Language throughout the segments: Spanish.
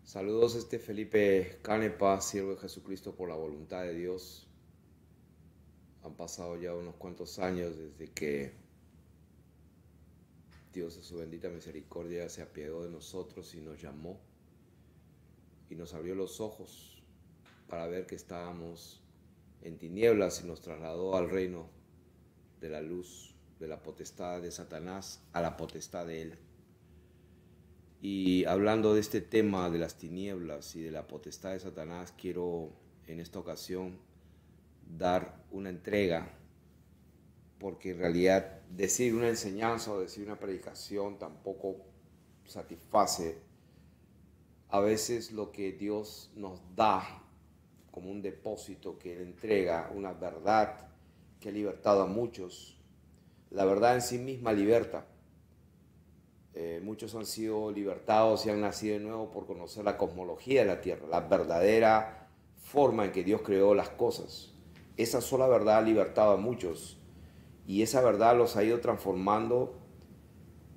Saludos, Felipe Canepa, siervo de Jesucristo por la voluntad de Dios. Han pasado ya unos cuantos años desde que Dios, en su bendita misericordia, se apiadó de nosotros y nos llamó y nos abrió los ojos para ver que estábamos en tinieblas y nos trasladó al reino de la luz, de la potestad de Satanás a la potestad de Él. Y hablando de este tema de las tinieblas y de la potestad de Satanás, quiero en esta ocasión dar una entrega, porque en realidad decir una enseñanza o decir una predicación tampoco satisface. A veces lo que Dios nos da como un depósito que Él entrega, una verdad que ha libertado a muchos, la verdad en sí misma liberta. Muchos han sido libertados y han nacido de nuevo por conocer la cosmología de la Tierra, la verdadera forma en que Dios creó las cosas. Esa sola verdad ha libertado a muchos y esa verdad los ha ido transformando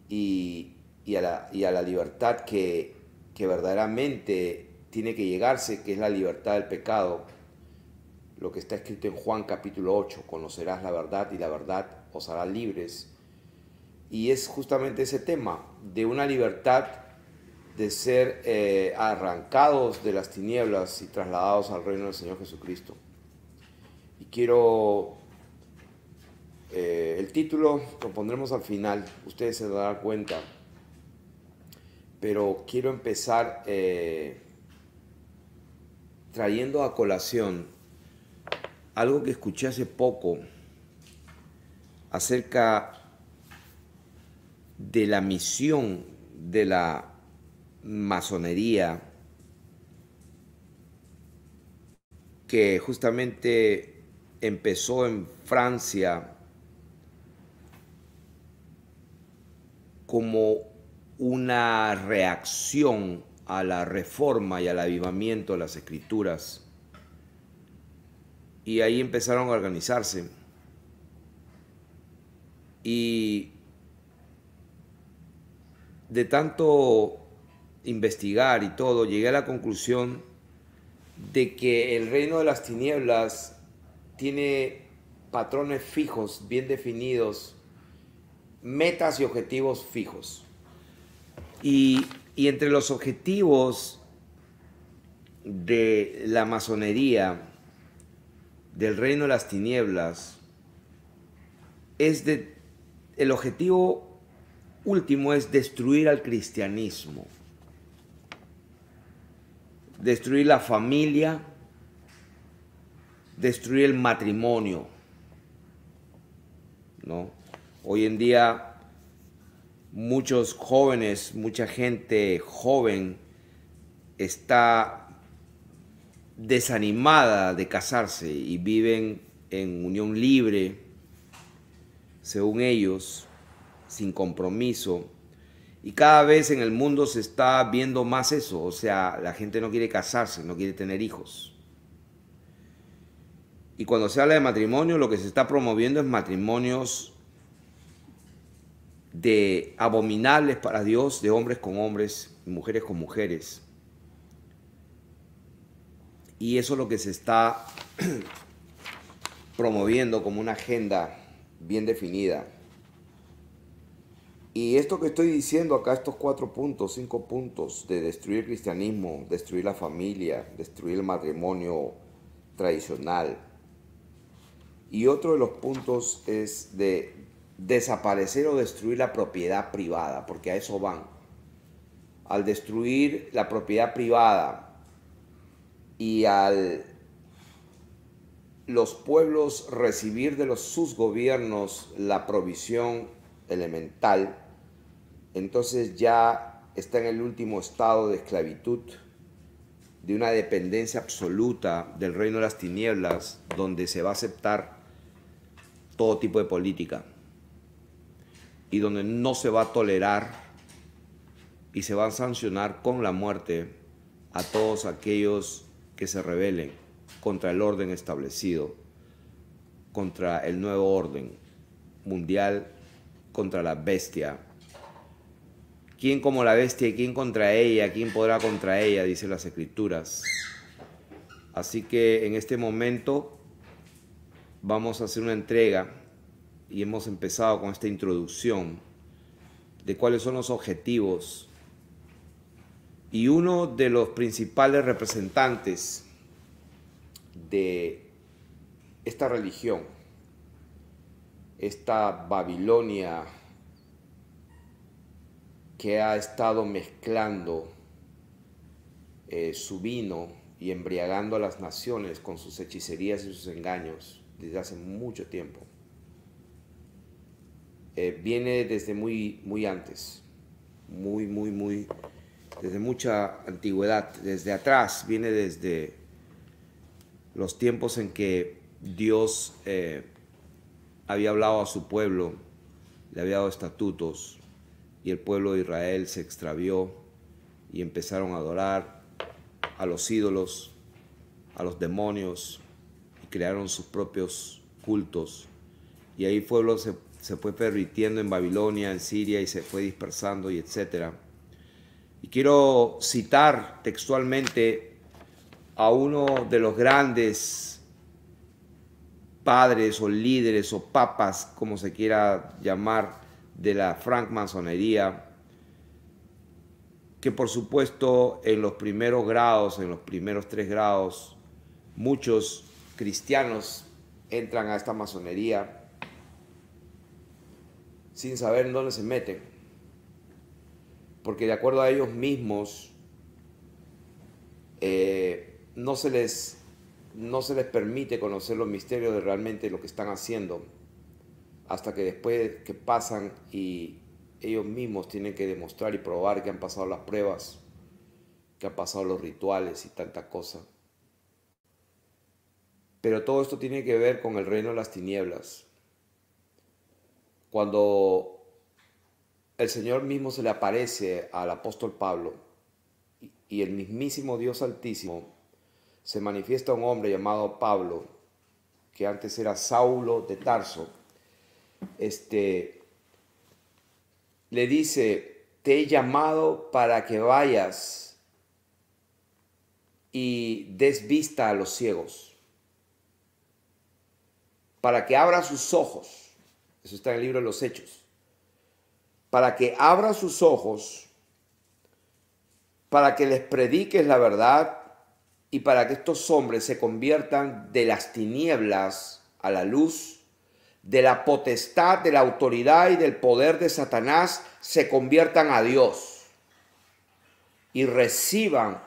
y a la libertad que verdaderamente tiene que llegarse, que es la libertad del pecado. Lo que está escrito en Juan capítulo 8, conocerás la verdad y la verdad os hará libres. Y es justamente ese tema de una libertad de ser arrancados de las tinieblas y trasladados al reino del Señor Jesucristo. Y quiero, el título lo pondremos al final, ustedes se darán cuenta, pero quiero empezar trayendo a colación algo que escuché hace poco acerca de la misión de la masonería, que justamente empezó en Francia como una reacción a la reforma y al avivamiento de las escrituras. Y ahí empezaron a organizarse. Y de tanto investigar y todo, llegué a la conclusión de que el reino de las tinieblas tiene patrones fijos, bien definidos, metas y objetivos fijos. Y entre los objetivos de la masonería, del reino de las tinieblas, el objetivo último es destruir al cristianismo, destruir la familia, destruir el matrimonio, ¿no? Hoy en día muchos jóvenes, mucha gente joven está desanimada de casarse y viven en unión libre, según ellos, sin compromiso. Y cada vez en el mundo se está viendo más eso, o sea, la gente no quiere casarse, no quiere tener hijos. Y cuando se habla de matrimonio, lo que se está promoviendo es matrimonios de abominables para Dios, de hombres con hombres y mujeres con mujeres. Y eso es lo que se está promoviendo como una agenda bien definida. Y esto que estoy diciendo acá, estos 4 puntos, 5 puntos de destruir el cristianismo, destruir la familia, destruir el matrimonio tradicional. Y otro de los puntos es de desaparecer o destruir la propiedad privada, porque a eso van. Al destruir la propiedad privada y al los pueblos recibir de sus gobiernos la provisión elemental, entonces ya está en el último estado de esclavitud, de una dependencia absoluta del reino de las tinieblas, donde se va a aceptar todo tipo de política y donde no se va a tolerar y se va a sancionar con la muerte a todos aquellos que se rebelen contra el orden establecido, contra el nuevo orden mundial, contra la bestia, ¿Quién como la bestia y quién contra ella? ¿Quién podrá contra ella? Dice las Escrituras. Así que en este momento vamos a hacer una entrega y hemos empezado con esta introducción de cuáles son los objetivos. Y uno de los principales representantes de esta religión, esta Babilonia que ha estado mezclando su vino y embriagando a las naciones con sus hechicerías y sus engaños desde hace mucho tiempo. Viene desde muy antes, desde mucha antigüedad, desde atrás, viene desde los tiempos en que Dios había hablado a su pueblo, le había dado estatutos, y el pueblo de Israel se extravió y empezaron a adorar a los ídolos, a los demonios, y crearon sus propios cultos. Y ahí el pueblo se fue pervirtiendo en Babilonia, en Siria, y se fue dispersando, y etc. Y quiero citar textualmente a uno de los grandes padres o líderes o papas, como se quiera llamar, de la francmasonería, que por supuesto en los primeros grados, en los primeros 3 grados, muchos cristianos entran a esta masonería sin saber en dónde se meten, porque de acuerdo a ellos mismos no se les permite conocer los misterios de realmente lo que están haciendo, hasta que después que pasan y ellos mismos tienen que demostrar y probar que han pasado las pruebas, que han pasado los rituales y tanta cosa. Pero todo esto tiene que ver con el reino de las tinieblas. Cuando el Señor mismo se le aparece al apóstol Pablo y el mismísimo Dios Altísimo se manifiesta a un hombre llamado Pablo, que antes era Saulo de Tarso, le dice: te he llamado para que vayas y des vista a los ciegos, para que abra sus ojos. Eso está en el libro de los Hechos. Para que abra sus ojos, para que les prediques la verdad y para que estos hombres se conviertan de las tinieblas a la luz, de la potestad, de la autoridad y del poder de Satanás, se conviertan a Dios y reciban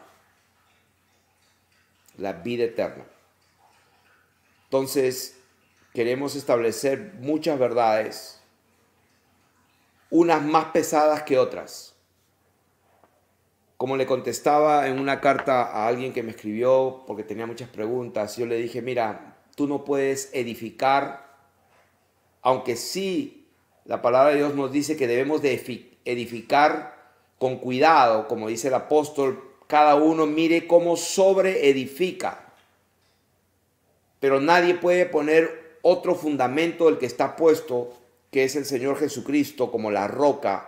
la vida eterna. Entonces, queremos establecer muchas verdades, unas más pesadas que otras. Como le contestaba en una carta a alguien que me escribió porque tenía muchas preguntas, yo le dije: mira, tú no puedes edificar, aunque sí la palabra de Dios nos dice que debemos de edificar con cuidado, como dice el apóstol, cada uno mire cómo sobreedifica. Pero nadie puede poner otro fundamento del que está puesto, que es el Señor Jesucristo, como la roca,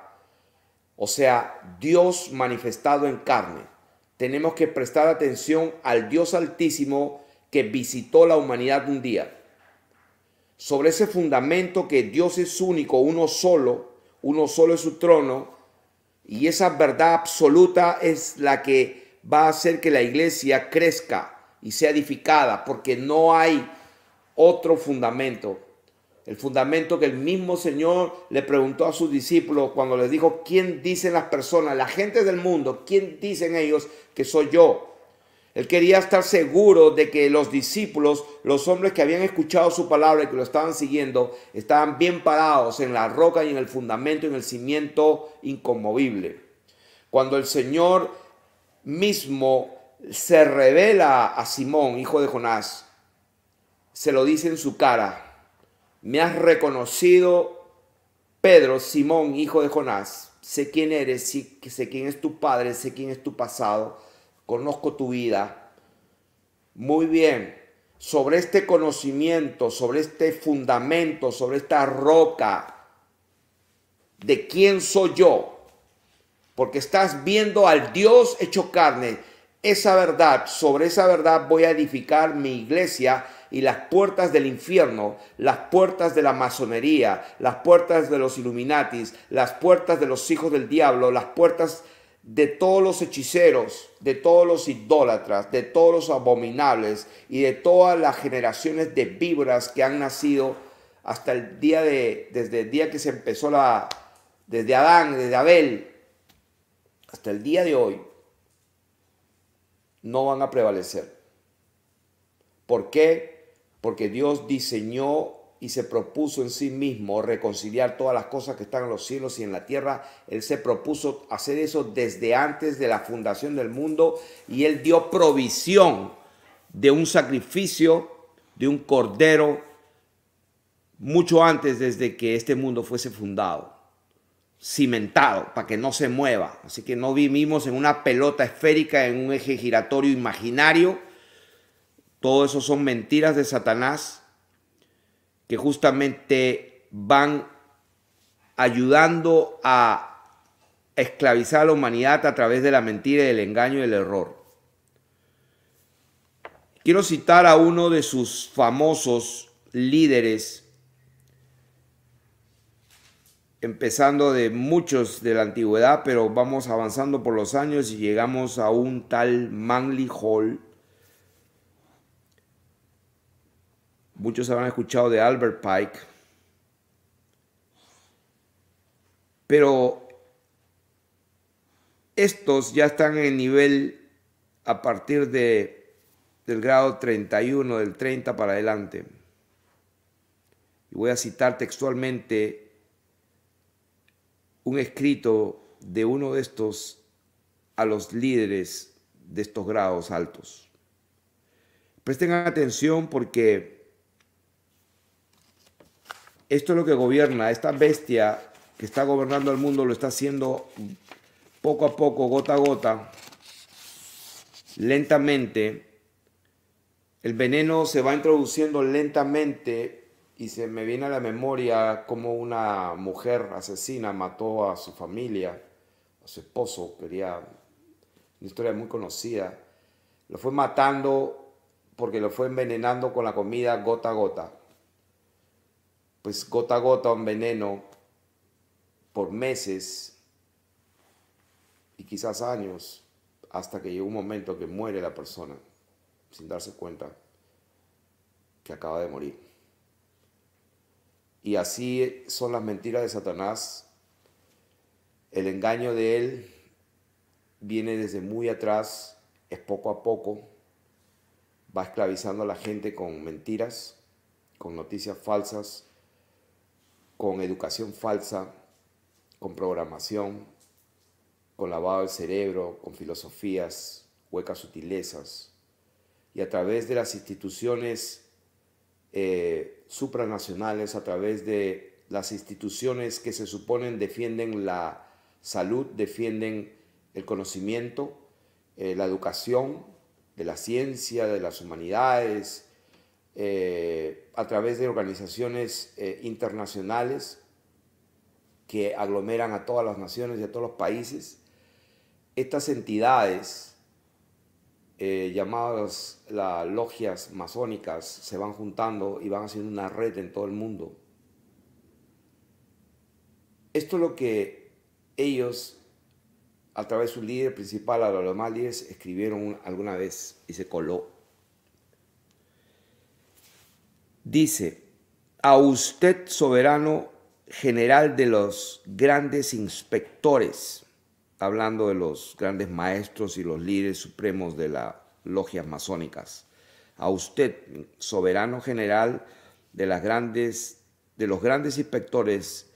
o sea, Dios manifestado en carne. Tenemos que prestar atención al Dios Altísimo que visitó la humanidad un día. Sobre ese fundamento que Dios es único, uno solo es su trono, y esa verdad absoluta es la que va a hacer que la iglesia crezca y sea edificada, porque no hay otro fundamento. El fundamento que el mismo Señor le preguntó a sus discípulos cuando les dijo: ¿quién dicen las personas, la gente del mundo, quién dicen ellos que soy yo? Él quería estar seguro de que los discípulos, los hombres que habían escuchado su palabra y que lo estaban siguiendo, estaban bien parados en la roca y en el fundamento, en el cimiento inconmovible. Cuando el Señor mismo se revela a Simón, hijo de Jonás, se lo dice en su cara: me has reconocido, Pedro, Simón, hijo de Jonás. Sé quién eres, sé quién es tu padre, sé quién es tu pasado, conozco tu vida. Muy bien, sobre este conocimiento, sobre este fundamento, sobre esta roca de quién soy yo, porque estás viendo al Dios hecho carne. Esa verdad, sobre esa verdad voy a edificar mi iglesia, y las puertas del infierno, las puertas de la masonería, las puertas de los Illuminatis, las puertas de los hijos del diablo, las puertas de todos los hechiceros, de todos los idólatras, de todos los abominables y de todas las generaciones de víboras que han nacido hasta el día desde el día que se empezó desde Adán, desde Abel, hasta el día de hoy, no van a prevalecer. ¿Por qué? Porque Dios diseñó y se propuso en sí mismo reconciliar todas las cosas que están en los cielos y en la tierra. Él se propuso hacer eso desde antes de la fundación del mundo, y Él dio provisión de un sacrificio, de un cordero, mucho antes, desde que este mundo fuese fundado, cimentado para que no se mueva. Así que no vivimos en una pelota esférica, en un eje giratorio imaginario. Todo eso son mentiras de Satanás, que justamente van ayudando a esclavizar a la humanidad a través de la mentira, del engaño y del error. Quiero citar a uno de sus famosos líderes, empezando de muchos de la antigüedad, pero vamos avanzando por los años y llegamos a un tal Manly Hall. Muchos habrán escuchado de Albert Pike, pero estos ya están en el nivel a partir del grado 31, del 30 para adelante. Y voy a citar textualmente un escrito de uno de estos a los líderes de estos grados altos. Presten atención, porque esto es lo que gobierna. Esta bestia que está gobernando el mundo lo está haciendo poco a poco, gota a gota, lentamente. El veneno se va introduciendo lentamente, y se me viene a la memoria cómo una mujer asesina mató a su familia, a su esposo. Una historia muy conocida. Lo fue matando porque lo fue envenenando con la comida gota a gota. Pues gota a gota un veneno por meses y quizás años, hasta que llegó un momento que muere la persona sin darse cuenta que acaba de morir. Y así son las mentiras de Satanás. El engaño de él viene desde muy atrás, es poco a poco, va esclavizando a la gente con mentiras, con noticias falsas, con educación falsa, con programación, con lavado del cerebro, con filosofías, huecas sutilezas, y a través de las instituciones supranacionales, a través de las instituciones que se suponen defienden la salud, defienden el conocimiento, la educación, de la ciencia, de las humanidades, a través de organizaciones internacionales que aglomeran a todas las naciones y a todos los países. Estas entidades llamadas las logias masónicas se van juntando y van haciendo una red en todo el mundo. Esto es lo que ellos, a través de su líder principal, a los demás líderes, escribieron alguna vez y se coló. Dice: a usted, soberano general de los grandes inspectores, hablando de los grandes maestros y los líderes supremos de las logias masónicas, a usted, soberano general de los grandes inspectores,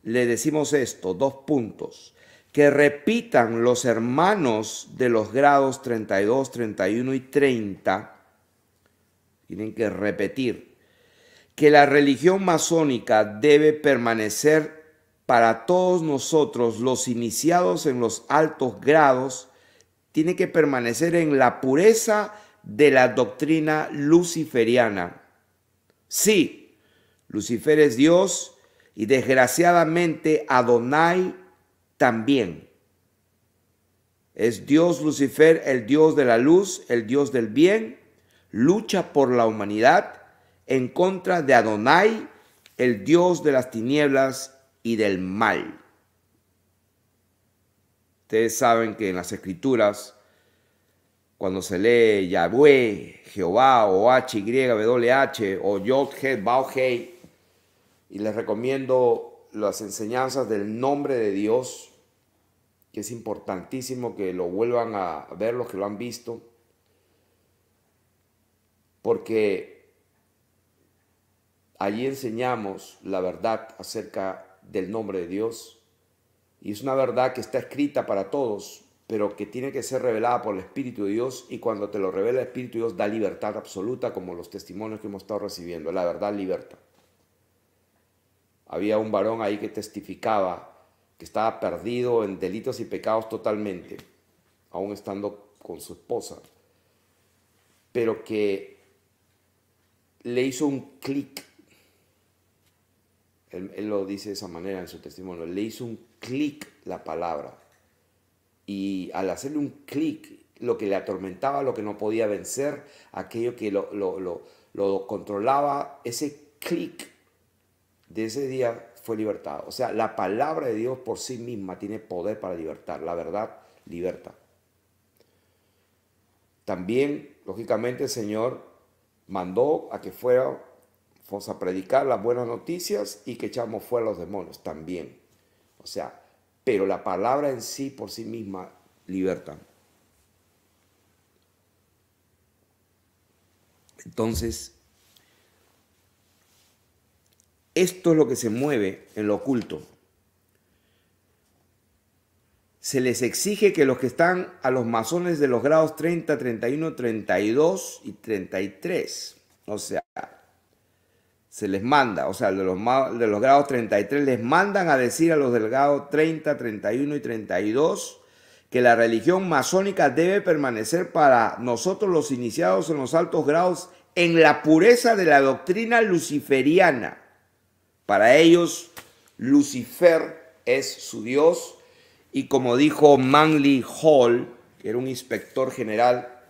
le decimos esto, 2 puntos: que repitan los hermanos de los grados 32, 31 y 30, tienen que repetir, que la religión masónica debe permanecer para todos nosotros, los iniciados en los altos grados, tiene que permanecer en la pureza de la doctrina luciferiana. Sí, Lucifer es Dios y desgraciadamente Adonai también. Es Dios Lucifer, el Dios de la luz, el Dios del bien, lucha por la humanidad en contra de Adonai, el Dios de las tinieblas y del mal. Ustedes saben que en las Escrituras, cuando se lee Yahweh, Jehová, o HYWH, o Yod, Het, Bao, Hei, y les recomiendo las enseñanzas del nombre de Dios, que es importantísimo que lo vuelvan a ver los que lo han visto, porque allí enseñamos la verdad acerca del nombre de Dios, y es una verdad que está escrita para todos, pero que tiene que ser revelada por el Espíritu de Dios, y cuando te lo revela el Espíritu de Dios da libertad absoluta, como los testimonios que hemos estado recibiendo. La verdad liberta. Había un varón ahí que testificaba que estaba perdido en delitos y pecados totalmente, aún estando con su esposa, pero que le hizo un clic. Él lo dice de esa manera en su testimonio. Le hizo un clic la palabra. Y al hacerle un clic, lo que le atormentaba, lo que no podía vencer, aquello que lo controlaba, ese clic de ese día fue libertado. O sea, la palabra de Dios por sí misma tiene poder para libertar. La verdad liberta. También, lógicamente, el Señor mandó a que fuéramos a predicar las buenas noticias y que echamos fuera a los demonios también. O sea, pero la palabra en sí, por sí misma, liberta. Entonces, esto es lo que se mueve en lo oculto. Se les exige que los que están a los masones de los grados 30, 31, 32 y 33, o sea, se les manda, o sea, de los grados 33 les mandan a decir a los del grado 30, 31 y 32 que la religión masónica debe permanecer para nosotros los iniciados en los altos grados en la pureza de la doctrina luciferiana. Para ellos, Lucifer es su Dios, y como dijo Manly Hall, que era un inspector general,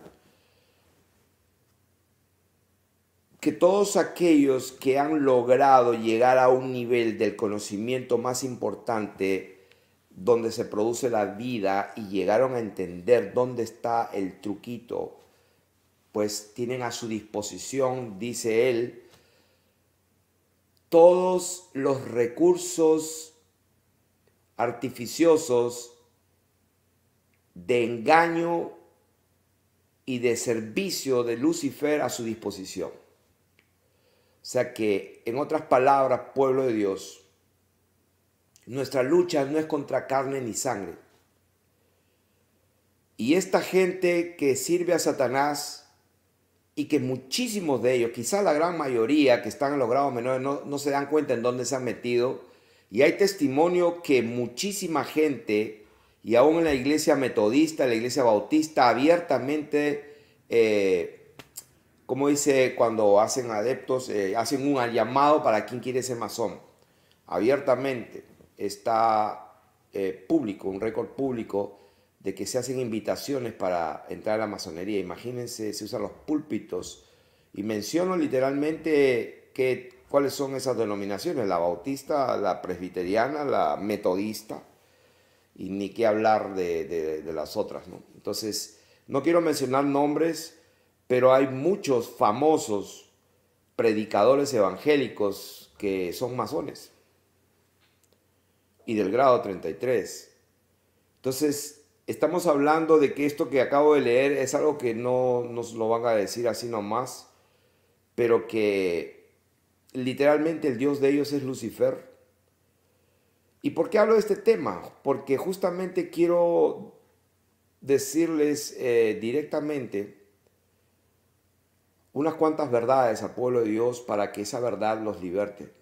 que todos aquellos que han logrado llegar a un nivel del conocimiento más importante donde se produce la vida y llegaron a entender dónde está el truquito, pues tienen a su disposición, dice él, todos los recursos artificiosos de engaño y de servicio de Lucifer a su disposición. O sea que, en otras palabras, pueblo de Dios, nuestra lucha no es contra carne ni sangre. Y esta gente que sirve a Satanás, y que muchísimos de ellos, quizás la gran mayoría que están en los grados menores, no se dan cuenta en dónde se han metido. Y hay testimonio que muchísima gente, y aún en la iglesia metodista, la iglesia bautista, abiertamente, como dice cuando hacen adeptos, hacen un llamado para quien quiere ser masón. Abiertamente está público, un récord público de que se hacen invitaciones para entrar a la masonería. Imagínense, se usan los púlpitos, y menciono literalmente cuáles son esas denominaciones: la bautista, la presbiteriana, la metodista, y ni qué hablar de las otras, ¿no? Entonces, no quiero mencionar nombres, pero hay muchos famosos predicadores evangélicos que son masones y del grado 33. Entonces, estamos hablando de que esto que acabo de leer es algo que no nos lo van a decir así nomás, pero que literalmente el Dios de ellos es Lucifer. ¿Y por qué hablo de este tema? Porque justamente quiero decirles directamente unas cuantas verdades al pueblo de Dios para que esa verdad los liberte.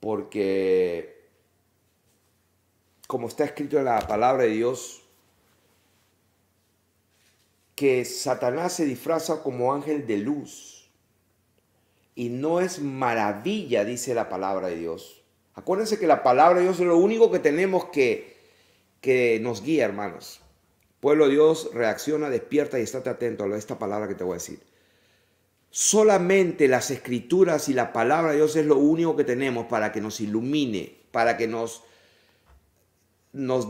Porque, como está escrito en la palabra de Dios, que Satanás se disfraza como ángel de luz. Y no es maravilla, dice la palabra de Dios. Acuérdense que la palabra de Dios es lo único que tenemos que que nos guía, hermanos. Pueblo de Dios, reacciona, despierta y estate atento a esta palabra que te voy a decir. Solamente las escrituras y la palabra de Dios es lo único que tenemos para que nos ilumine, para que nos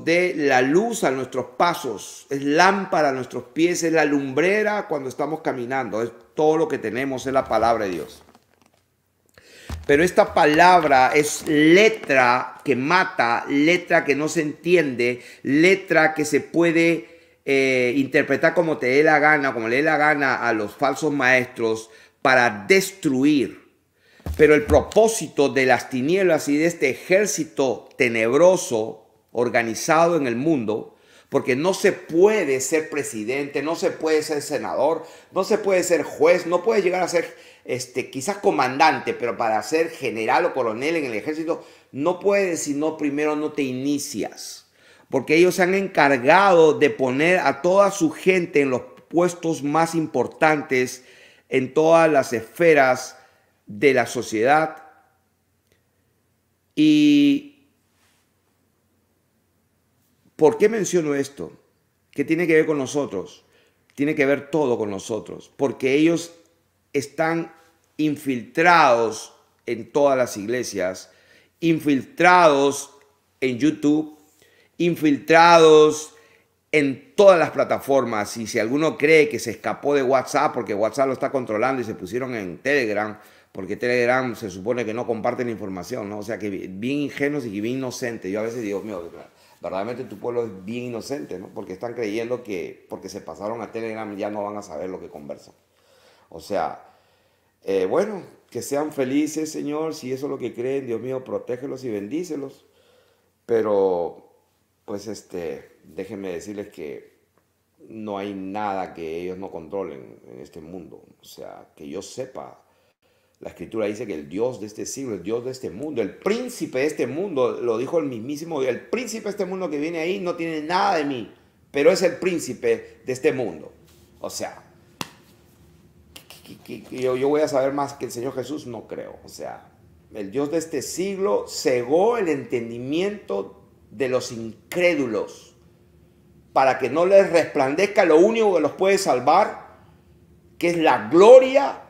dé la luz a nuestros pasos, es lámpara a nuestros pies, es la lumbrera cuando estamos caminando, es todo lo que tenemos, es la palabra de Dios. Pero esta palabra es letra que mata, letra que no se entiende, letra que se puede interpretar como te dé la gana, como le dé la gana a los falsos maestros para destruir. Pero el propósito de las tinieblas y de este ejército tenebroso organizado en el mundo, porque no se puede ser presidente, no se puede ser senador, no se puede ser juez, no puede llegar a ser quizás comandante, pero para ser general o coronel en el ejército no puedes si no primero no te inicias, porque ellos se han encargado de poner a toda su gente en los puestos más importantes en todas las esferas de la sociedad. ¿Y por qué menciono esto? ¿Qué tiene que ver con nosotros? Tiene que ver todo con nosotros, porque ellos están infiltrados en todas las iglesias, infiltrados en YouTube, infiltrados en todas las plataformas. Y si alguno cree que se escapó de WhatsApp porque WhatsApp lo está controlando y se pusieron en Telegram, porque Telegram se supone que no comparten información, ¿no? O sea que bien ingenuos y bien inocentes. Yo a veces digo, mío, verdaderamente tu pueblo es bien inocente, ¿no? Porque están creyendo que porque se pasaron a Telegram ya no van a saber lo que conversan. O sea, bueno, que sean felices, Señor, si eso es lo que creen, Dios mío, protégelos y bendícelos. Pero, pues, déjenme decirles que no hay nada que ellos no controlen en este mundo. O sea, que yo sepa, la Escritura dice que el Dios de este siglo, el Dios de este mundo, el príncipe de este mundo, lo dijo el mismísimo, el príncipe de este mundo que viene ahí no tiene nada de mí, pero es el príncipe de este mundo. O sea, que yo voy a saber más que el Señor Jesús, no creo. O sea, el Dios de este siglo cegó el entendimiento de los incrédulos para que no les resplandezca lo único que los puede salvar, que es la gloria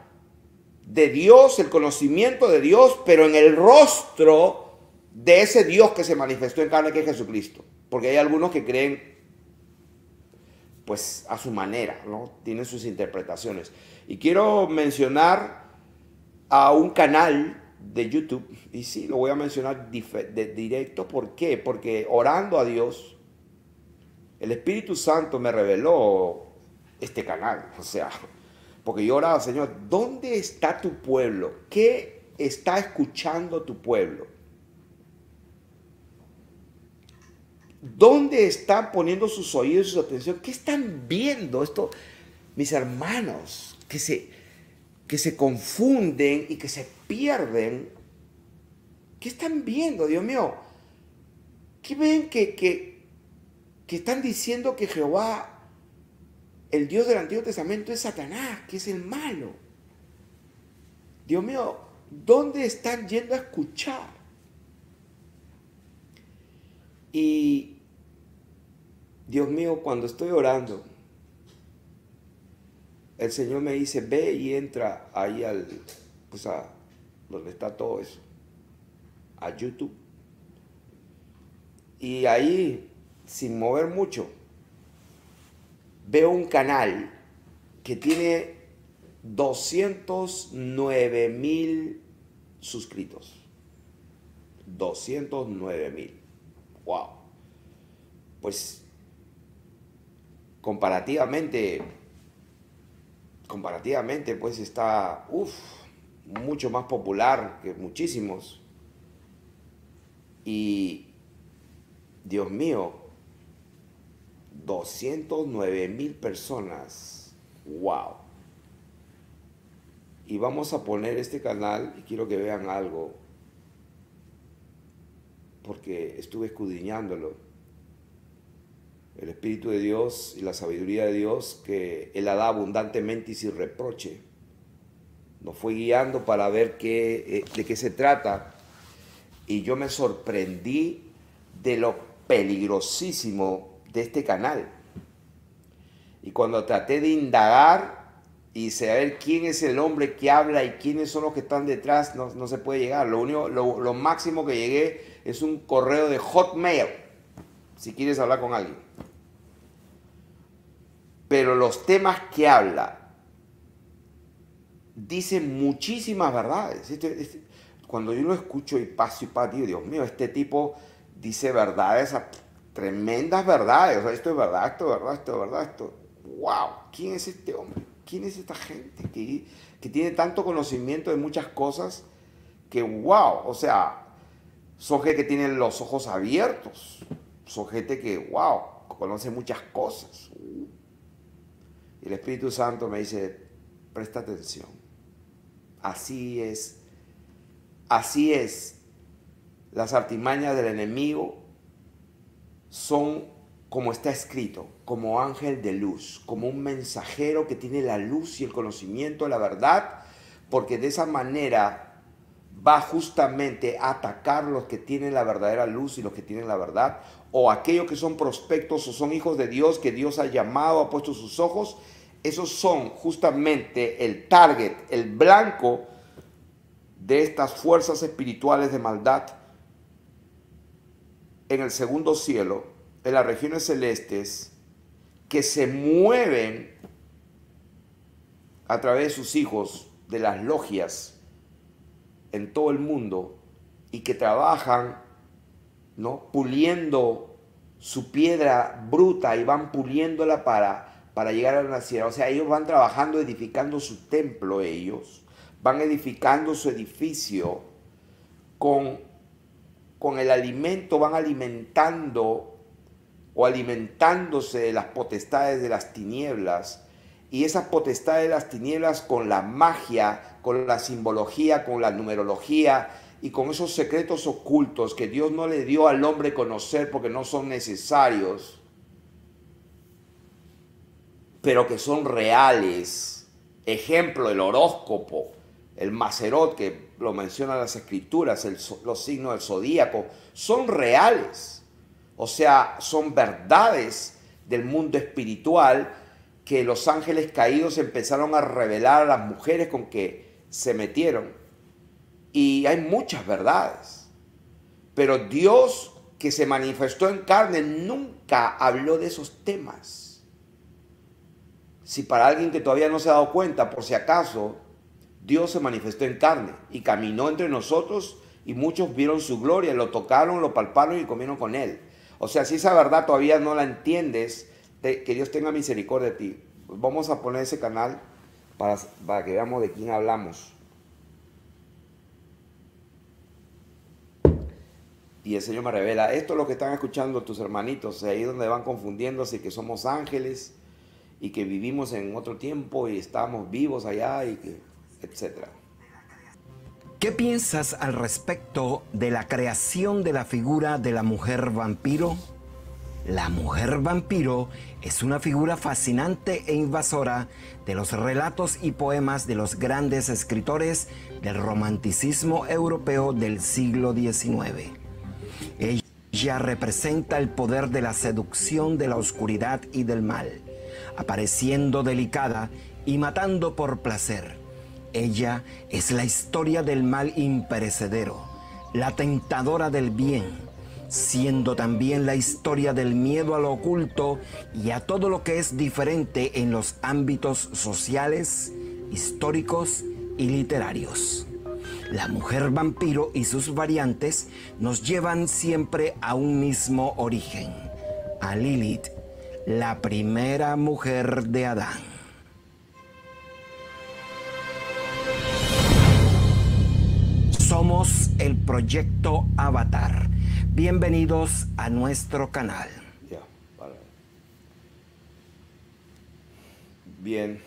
de Dios, el conocimiento de Dios, pero en el rostro de ese Dios que se manifestó en carne, que es Jesucristo. Porque hay algunos que creen, pues, a su manera, ¿no? Tienen sus interpretaciones. Y quiero mencionar a un canal de YouTube, y sí, lo voy a mencionar de directo. ¿Por qué? Porque orando a Dios, el Espíritu Santo me reveló este canal. O sea, porque yo oraba, Señor, ¿dónde está tu pueblo? ¿Qué está escuchando tu pueblo? ¿Dónde están poniendo sus oídos y su atención? ¿Qué están viendo esto, mis hermanos? Que se confunden y que se pierden. ¿Qué están viendo, Dios mío? ¿Qué ven que están diciendo que Jehová, el Dios del Antiguo Testamento, es Satanás, que es el malo? Dios mío, ¿dónde están yendo a escuchar? Y, Dios mío, cuando estoy orando, el Señor me dice, ve y entra ahí a donde está todo eso, a YouTube. Y ahí, sin mover mucho, veo un canal que tiene 209,000 suscritos. 209,000. Wow. Pues comparativamente, pues está mucho más popular que muchísimos. Y Dios mío, 209,000 personas. Wow. Y vamos a poner este canal y quiero que vean algo, porque estuve escudriñándolo. El Espíritu de Dios y la sabiduría de Dios, que Él la da abundantemente y sin reproche, nos fue guiando para ver de qué se trata. Y yo me sorprendí de lo peligrosísimo de este canal. Y cuando traté de indagar y saber quién es el hombre que habla y quiénes son los que están detrás, no se puede llegar. Lo máximo que llegué es un correo de Hotmail, si quieres hablar con alguien. Pero los temas que habla dicen muchísimas verdades. Cuando yo lo escucho y paso, digo, Dios mío, este tipo dice verdades, tremendas verdades. O sea, esto es verdad, esto es verdad, esto es verdad, esto. ¡Wow! ¿Quién es este hombre? ¿Quién es esta gente que tiene tanto conocimiento de muchas cosas que, wow, o sea, son gente que tienen los ojos abiertos, son gente que, wow, conoce muchas cosas. Y el Espíritu Santo me dice, presta atención, así es, las artimañas del enemigo son como está escrito, como ángel de luz, como un mensajero que tiene la luz y el conocimiento de la verdad, porque de esa manera va justamente a atacar los que tienen la verdadera luz y los que tienen la verdad, o aquellos que son prospectos o son hijos de Dios, que Dios ha llamado, ha puesto sus ojos. Esos son justamente el target, el blanco de estas fuerzas espirituales de maldad en el segundo cielo, en las regiones celestes, que se mueven a través de sus hijos de las logias en todo el mundo y que trabajan, ¿no?, puliendo su piedra bruta y van puliéndola para llegar a la ciudad. O sea, ellos van trabajando, edificando su templo, ellos van edificando su edificio con el alimento, van alimentando o alimentándose de las potestades de las tinieblas, y esas potestades de las tinieblas con la magia, con la simbología, con la numerología y con esos secretos ocultos que Dios no le dio al hombre conocer porque no son necesarios, pero que son reales. Ejemplo, el horóscopo, el Mazerot, que lo mencionan las escrituras, los signos del zodíaco, son reales. O sea, son verdades del mundo espiritual que los ángeles caídos empezaron a revelar a las mujeres con que se metieron. Y hay muchas verdades. Pero Dios, que se manifestó en carne, nunca habló de esos temas. Si para alguien que todavía no se ha dado cuenta, por si acaso, Dios se manifestó en carne y caminó entre nosotros, y muchos vieron su gloria, lo tocaron, lo palparon y comieron con él. O sea, si esa verdad todavía no la entiendes, que Dios tenga misericordia de ti. Pues vamos a poner ese canal para que veamos de quién hablamos. Y el Señor me revela, esto es lo que están escuchando tus hermanitos, ahí donde van confundiéndose que somos ángeles y que vivimos en otro tiempo y estamos vivos allá, y que, etc. ¿Qué piensas al respecto de la creación de la figura de la mujer vampiro? La mujer vampiro es una figura fascinante e invasora de los relatos y poemas de los grandes escritores del romanticismo europeo del siglo XIX. Ella representa el poder de la seducción de la oscuridad y del mal, apareciendo delicada y matando por placer. Ella es la historia del mal imperecedero, la tentadora del bien, siendo también la historia del miedo a lo oculto y a todo lo que es diferente en los ámbitos sociales, históricos y literarios. La mujer vampiro y sus variantes nos llevan siempre a un mismo origen, a Lilith, la primera mujer de Adán. Somos el Proyecto Avatar. Bienvenidos a nuestro canal. Ya, vale. Bien.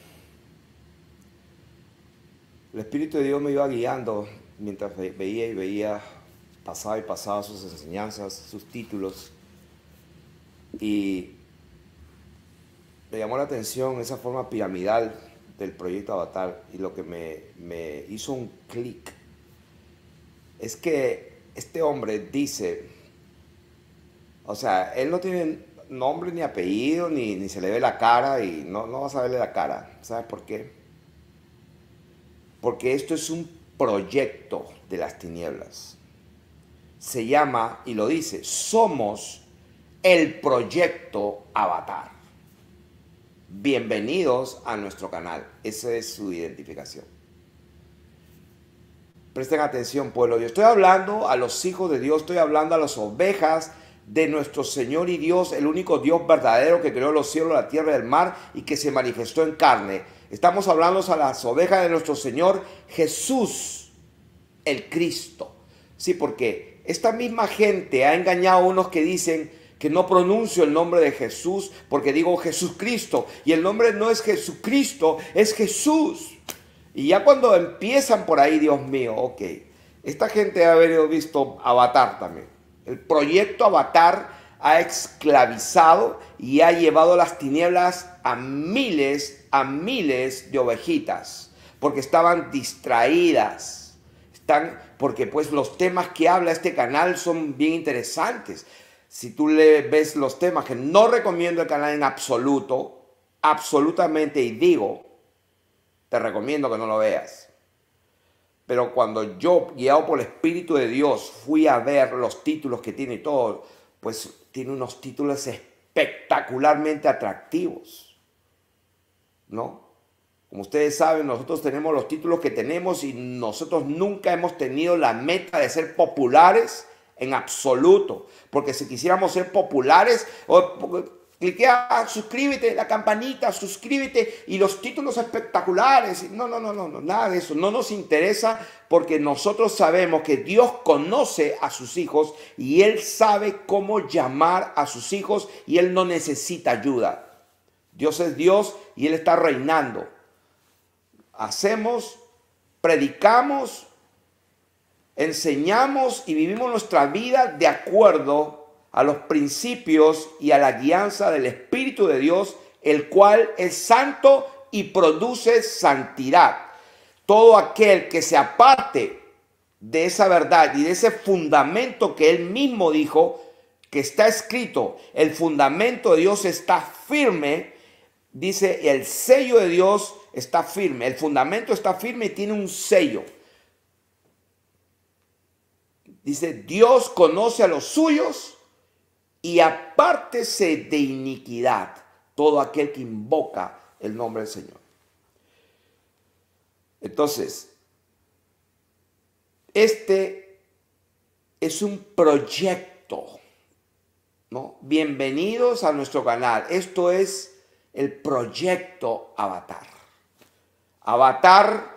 El Espíritu de Dios me iba guiando mientras veía, pasaba sus enseñanzas, sus títulos. Y me llamó la atención esa forma piramidal del Proyecto Avatar. Y lo que me hizo un clic es que este hombre dice O sea, él no tiene nombre ni apellido, ni se le ve la cara y no vas a verle la cara. ¿Sabes por qué? Porque esto es un proyecto de las tinieblas. Se llama, y lo dice, somos el proyecto Avatar. Bienvenidos a nuestro canal. Esa es su identificación. Presten atención, pueblo. Yo estoy hablando a los hijos de Dios, estoy hablando a las ovejas de nuestro Señor y Dios, el único Dios verdadero que creó los cielos, la tierra y el mar y que se manifestó en carne. Estamos hablando a las ovejas de nuestro Señor Jesús, el Cristo. Sí, porque esta misma gente ha engañado a unos que dicen que no pronuncio el nombre de Jesús porque digo Jesucristo. Y el nombre no es Jesucristo, es Jesús. Y ya cuando empiezan por ahí, Dios mío, ok. Esta gente ha habido visto Avatar también. El proyecto Avatar ha esclavizado y ha llevado las tinieblas a miles de ovejitas. Porque estaban distraídas. Porque pues los temas que habla este canal son bien interesantes. Si tú le ves los temas, que no recomiendo el canal en absoluto, absolutamente, y digo, te recomiendo que no lo veas. Pero cuando yo, guiado por el Espíritu de Dios, fui a ver los títulos que tiene y todo, pues tiene unos títulos espectacularmente atractivos, ¿no? Como ustedes saben, nosotros tenemos los títulos que tenemos y nosotros nunca hemos tenido la meta de ser populares en absoluto. Porque si quisiéramos ser populares, cliquea, suscríbete, la campanita, suscríbete y los títulos espectaculares. No, nada de eso. No nos interesa porque nosotros sabemos que Dios conoce a sus hijos y Él sabe cómo llamar a sus hijos y Él no necesita ayuda. Dios es Dios y Él está reinando. Hacemos, predicamos, enseñamos y vivimos nuestra vida de acuerdo a los principios y a la guianza del Espíritu de Dios, el cual es santo y produce santidad. Todo aquel que se aparte de esa verdad y de ese fundamento que Él mismo dijo, que está escrito, el fundamento de Dios está firme, dice, el sello de Dios está firme, el fundamento está firme y tiene un sello. Dice, Dios conoce a los suyos y apártese de iniquidad todo aquel que invoca el nombre del Señor. Entonces, este es un proyecto, ¿no? Bienvenidos a nuestro canal. Esto es el proyecto Avatar. Avatar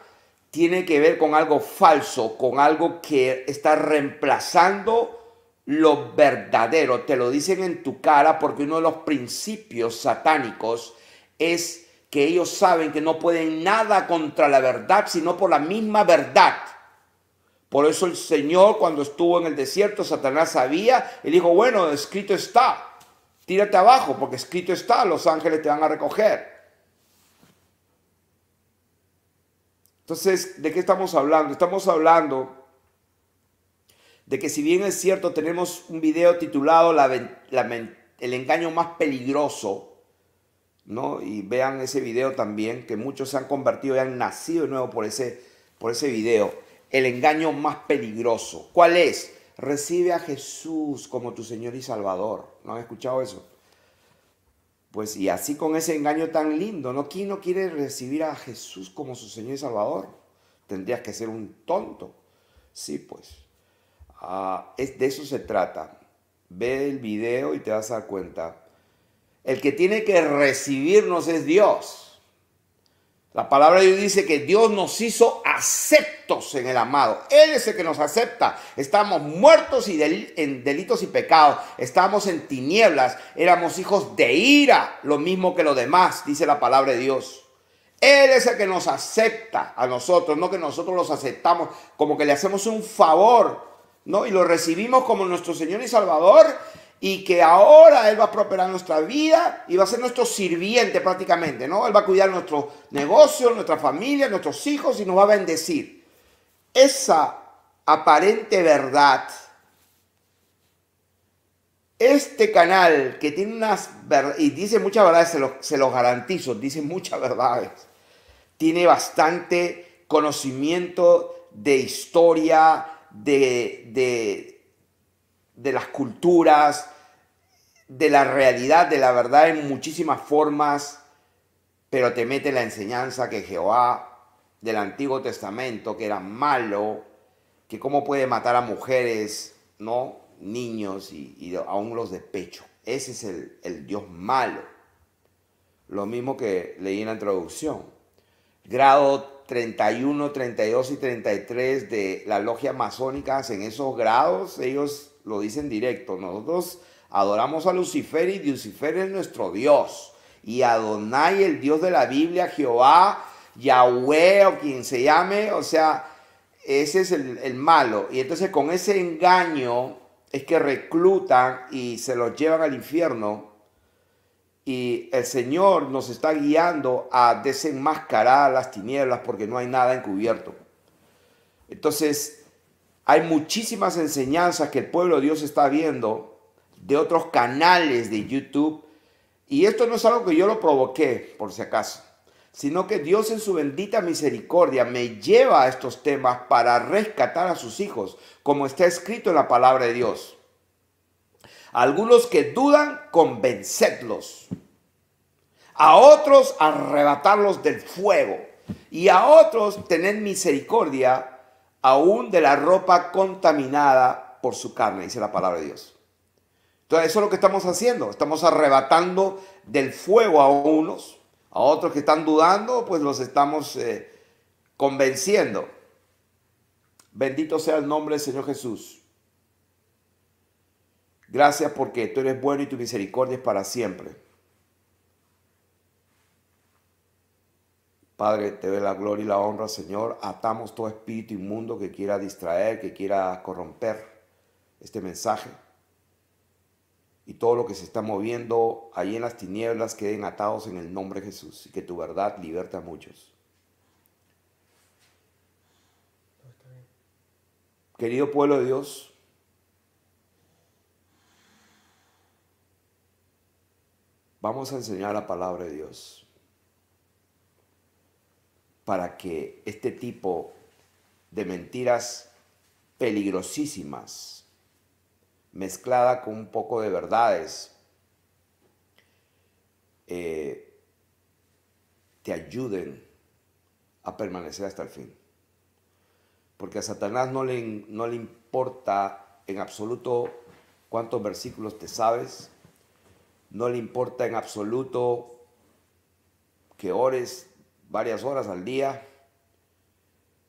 tiene que ver con algo falso, con algo que está reemplazando lo verdadero. Te lo dicen en tu cara porque uno de los principios satánicos es que ellos saben que no pueden nada contra la verdad, sino por la misma verdad. Por eso el Señor, cuando estuvo en el desierto, Satanás sabía, él dijo, bueno, escrito está, tírate abajo, porque escrito está, los ángeles te van a recoger. Entonces, ¿de qué estamos hablando? Estamos hablando de que si bien es cierto, tenemos un video titulado El engaño más peligroso, ¿no? Y vean ese video también, que muchos se han convertido y han nacido de nuevo por ese video. El engaño más peligroso. ¿Cuál es? Recibe a Jesús como tu Señor y Salvador. ¿No han escuchado eso? Pues y así con ese engaño tan lindo, ¿no? ¿Quién no quiere recibir a Jesús como su Señor y Salvador? Tendrías que ser un tonto. Sí, pues. De eso se trata. Ve el video y te vas a dar cuenta. El que tiene que recibirnos es Dios. La palabra de Dios dice que Dios nos hizo aceptos en el amado. Él es el que nos acepta. Estamos muertos en delitos y pecados. Estábamos en tinieblas. Éramos hijos de ira, lo mismo que los demás, dice la palabra de Dios. Él es el que nos acepta a nosotros, no que nosotros los aceptamos como que le hacemos un favor, ¿no? Y lo recibimos como nuestro Señor y Salvador. Y que ahora Él va a prosperar nuestra vida y va a ser nuestro sirviente prácticamente, ¿no? Él va a cuidar nuestro negocio, nuestra familia, nuestros hijos y nos va a bendecir. Esa aparente verdad Este canal que tiene y dice muchas verdades, se los garantizo, dice muchas verdades. Tiene bastante conocimiento de historia, de las culturas, de la realidad, de la verdad en muchísimas formas, pero te mete la enseñanza que Jehová del Antiguo Testamento, que era malo, que cómo puede matar a mujeres, ¿no? Niños y aún los de pecho. Ese es el Dios malo. Lo mismo que leí en la introducción. Grado 31, 32 y 33 de la logia masónica, en esos grados ellos lo dicen directo. Nosotros adoramos a Lucifer y Lucifer es nuestro Dios. Y Adonai, el Dios de la Biblia, Jehová, Yahweh o quien se llame, o sea, ese es el malo. Y entonces con ese engaño es que reclutan y se los llevan al infierno. Y el Señor nos está guiando a desenmascarar las tinieblas porque no hay nada encubierto. Entonces, hay muchísimas enseñanzas que el pueblo de Dios está viendo de otros canales de YouTube. Y esto no es algo que yo lo provoqué, por si acaso, sino que Dios en su bendita misericordia me lleva a estos temas para rescatar a sus hijos, como está escrito en la palabra de Dios. Algunos que dudan, convencedlos. A otros, arrebatarlos del fuego. Y a otros, tener misericordia aún de la ropa contaminada por su carne, dice la palabra de Dios. Entonces, eso es lo que estamos haciendo. Estamos arrebatando del fuego a unos. A otros que están dudando, pues los estamos convenciendo. Bendito sea el nombre del Señor Jesús. Gracias porque tú eres bueno y tu misericordia es para siempre. Padre, te doy la gloria y la honra, Señor. Atamos todo espíritu inmundo que quiera distraer, que quiera corromper este mensaje. Y todo lo que se está moviendo ahí en las tinieblas queden atados en el nombre de Jesús. Y que tu verdad liberte a muchos. Querido pueblo de Dios, vamos a enseñar la palabra de Dios para que este tipo de mentiras peligrosísimas, mezclada con un poco de verdades, te ayuden a permanecer hasta el fin. Porque a Satanás no le importa en absoluto cuántos versículos te sabes, no le importa en absoluto que ores varias horas al día,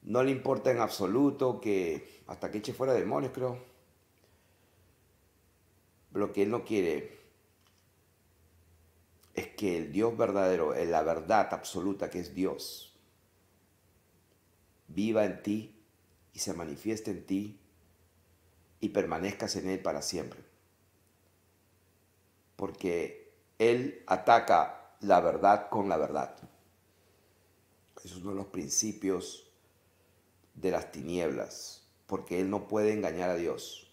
no le importa en absoluto que hasta que eche fuera demonios, creo. Lo que él no quiere es que el Dios verdadero, la verdad absoluta que es Dios, viva en ti y se manifieste en ti y permanezcas en él para siempre. Porque él ataca la verdad con la verdad. Eso es uno de los principios de las tinieblas, porque él no puede engañar a Dios.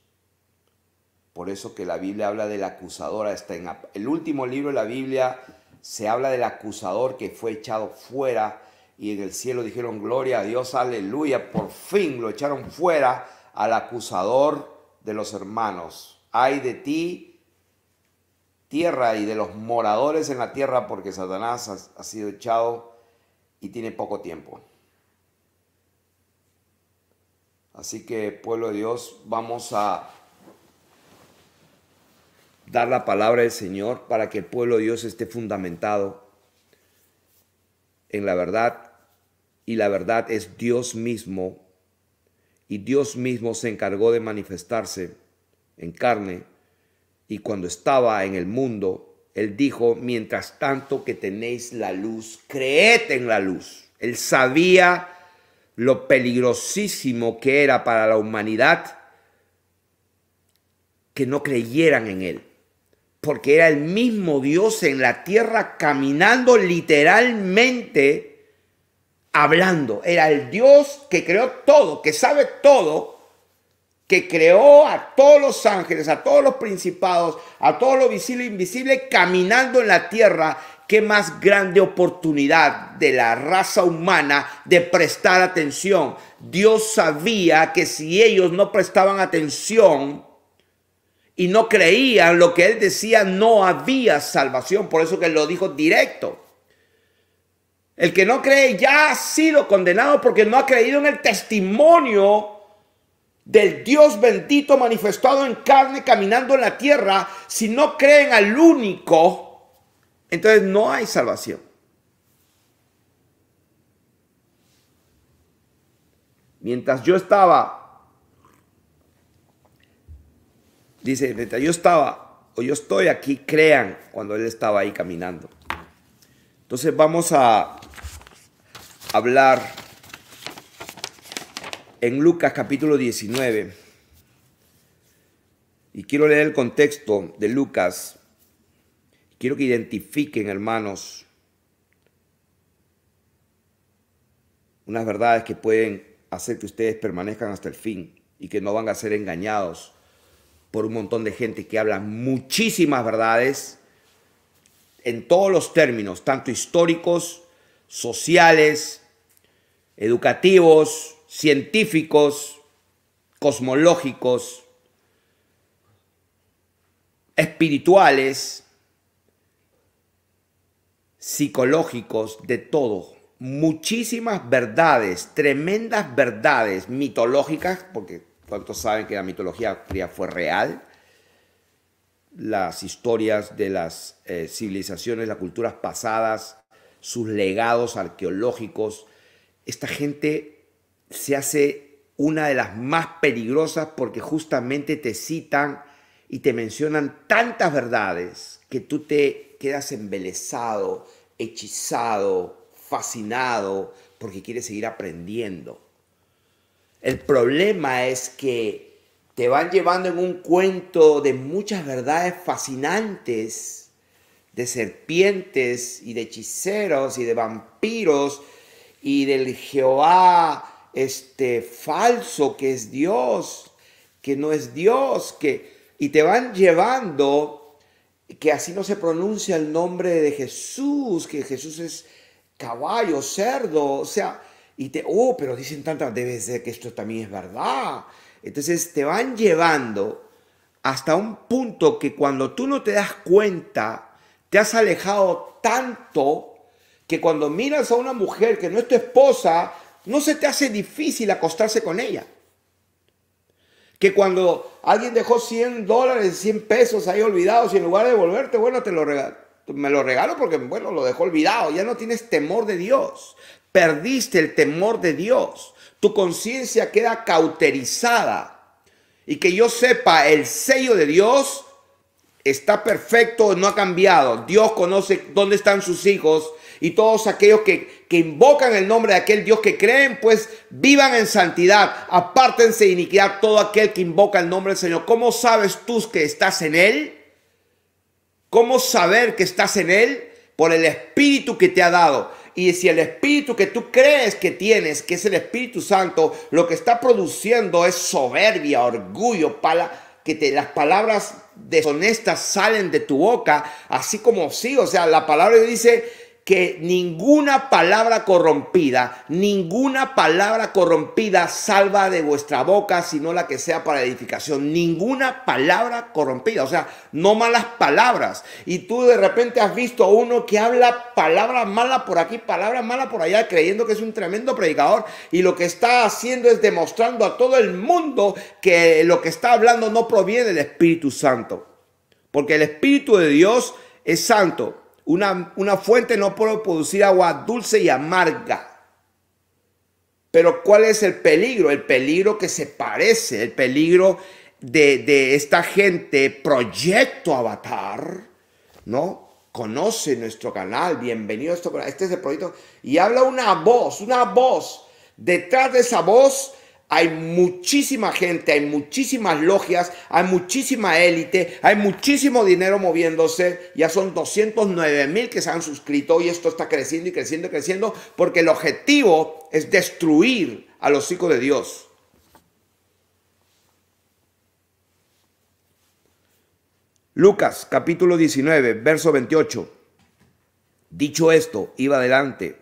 Por eso que la Biblia habla del acusador. Hasta en el último libro de la Biblia se habla del acusador que fue echado fuera y en el cielo dijeron gloria a Dios, aleluya, por fin lo echaron fuera al acusador de los hermanos. Ay de ti, tierra, y de los moradores en la tierra, porque Satanás ha sido echado y tiene poco tiempo. Así que, pueblo de Dios, vamos a dar la palabra del Señor para que el pueblo de Dios esté fundamentado en la verdad, y la verdad es Dios mismo, y Dios mismo se encargó de manifestarse en carne, y cuando estaba en el mundo, Él dijo, mientras tanto que tenéis la luz, creed en la luz. Él sabía lo peligrosísimo que era para la humanidad que no creyeran en Él, porque era el mismo Dios en la tierra caminando literalmente, hablando. Era el Dios que creó todo, que sabe todo, que creó a todos los ángeles, a todos los principados, a todo lo visible e invisible caminando en la tierra, qué más grande oportunidad de la raza humana de prestar atención. Dios sabía que si ellos no prestaban atención y no creían lo que Él decía, no había salvación. Por eso que Él lo dijo directo. El que no cree ya ha sido condenado porque no ha creído en el testimonio del Dios bendito manifestado en carne caminando en la tierra. Si no creen al único, entonces no hay salvación. Mientras yo estaba, dice, mientras yo estaba o yo estoy aquí, crean cuando Él estaba ahí caminando. Entonces vamos a hablar en Lucas capítulo 19. Y quiero leer el contexto de Lucas. Quiero que identifiquen, hermanos, unas verdades que pueden hacer que ustedes permanezcan hasta el fin y que no van a ser engañados por un montón de gente que habla muchísimas verdades en todos los términos, tanto históricos, sociales, educativos, científicos, cosmológicos, espirituales, psicológicos, de todo. Muchísimas verdades, tremendas verdades mitológicas, porque ¿cuántos saben que la mitología griega fue real? Las historias de las civilizaciones, las culturas pasadas, sus legados arqueológicos. Esta gente se hace una de las más peligrosas porque justamente te citan y te mencionan tantas verdades que tú te quedas embelesado, hechizado, fascinado, porque quieres seguir aprendiendo. El problema es que te van llevando en un cuento de muchas verdades fascinantes, de serpientes y de hechiceros y de vampiros y del Jehová falso que es Dios, que no es Dios, y te van llevando que así no se pronuncia el nombre de Jesús, que Jesús es caballo, cerdo, o sea, pero dicen tantas, debe ser que esto también es verdad. Entonces te van llevando hasta un punto que cuando tú no te das cuenta, te has alejado tanto que cuando miras a una mujer que no es tu esposa, no se te hace difícil acostarse con ella. Que cuando alguien dejó $100, 100 pesos ahí olvidados y en lugar de devolverte, bueno, me lo regalo porque, bueno, lo dejó olvidado. Ya no tienes temor de Dios. Perdiste el temor de Dios. Tu conciencia queda cauterizada. Y que yo sepa, el sello de Dios está perfecto, no ha cambiado. Dios conoce dónde están sus hijos. Y todos aquellos que invocan el nombre de aquel Dios que creen, pues vivan en santidad, apártense de iniquidad todo aquel que invoca el nombre del Señor. ¿Cómo sabes tú que estás en Él? ¿Cómo saber que estás en Él? Por el Espíritu que te ha dado. Y si el Espíritu que tú crees que tienes, que es el Espíritu Santo, lo que está produciendo es soberbia, orgullo, las palabras deshonestas salen de tu boca, así como sí, o sea, la palabra dice que ninguna palabra corrompida salva de vuestra boca, sino la que sea para edificación. Ninguna palabra corrompida, o sea, no malas palabras. Y tú de repente has visto a uno que habla palabras malas por aquí, palabras malas por allá, creyendo que es un tremendo predicador, y lo que está haciendo es demostrando a todo el mundo que lo que está hablando no proviene del Espíritu Santo. Porque el Espíritu de Dios es santo. Una fuente no puede producir agua dulce y amarga. Pero ¿cuál es el peligro? El peligro que se parece, el peligro de esta gente, Proyecto Avatar, ¿no? Conoce nuestro canal, bienvenido a este es el proyecto. Y habla una voz. Detrás de esa voz hay muchísima gente, hay muchísimas logias, hay muchísima élite, hay muchísimo dinero moviéndose. Ya son 209,000 que se han suscrito y esto está creciendo y creciendo y creciendo porque el objetivo es destruir a los hijos de Dios. Lucas capítulo 19, verso 28. Dicho esto, iba adelante,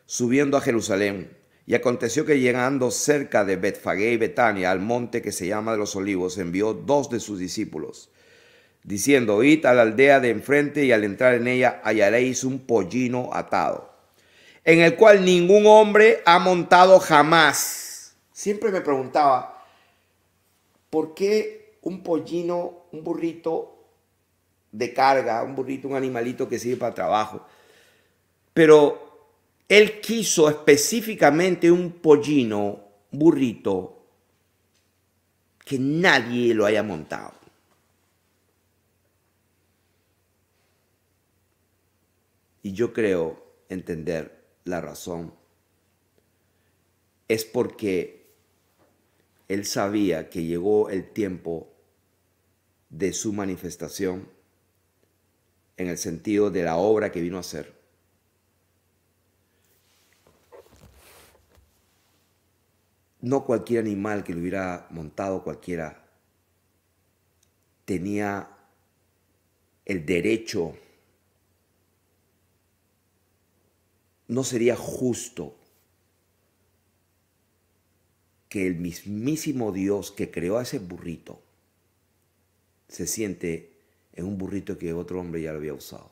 subiendo a Jerusalén. Y aconteció que llegando cerca de Betfagé y Betania, al monte que se llama de los Olivos, envió 2 de sus discípulos, diciendo: id a la aldea de enfrente, y al entrar en ella hallaréis un pollino atado, en el cual ningún hombre ha montado jamás. Siempre me preguntaba, ¿por qué un pollino, un burrito de carga, un burrito, un animalito que sirve para trabajo? Pero él quiso específicamente un pollino, burrito, que nadie lo haya montado. Y yo creo entender la razón. Es porque él sabía que llegó el tiempo de su manifestación, en el sentido de la obra que vino a hacer. No cualquier animal que lo hubiera montado cualquiera tenía el derecho. No sería justo que el mismísimo Dios que creó a ese burrito se siente en un burrito que otro hombre ya lo había usado.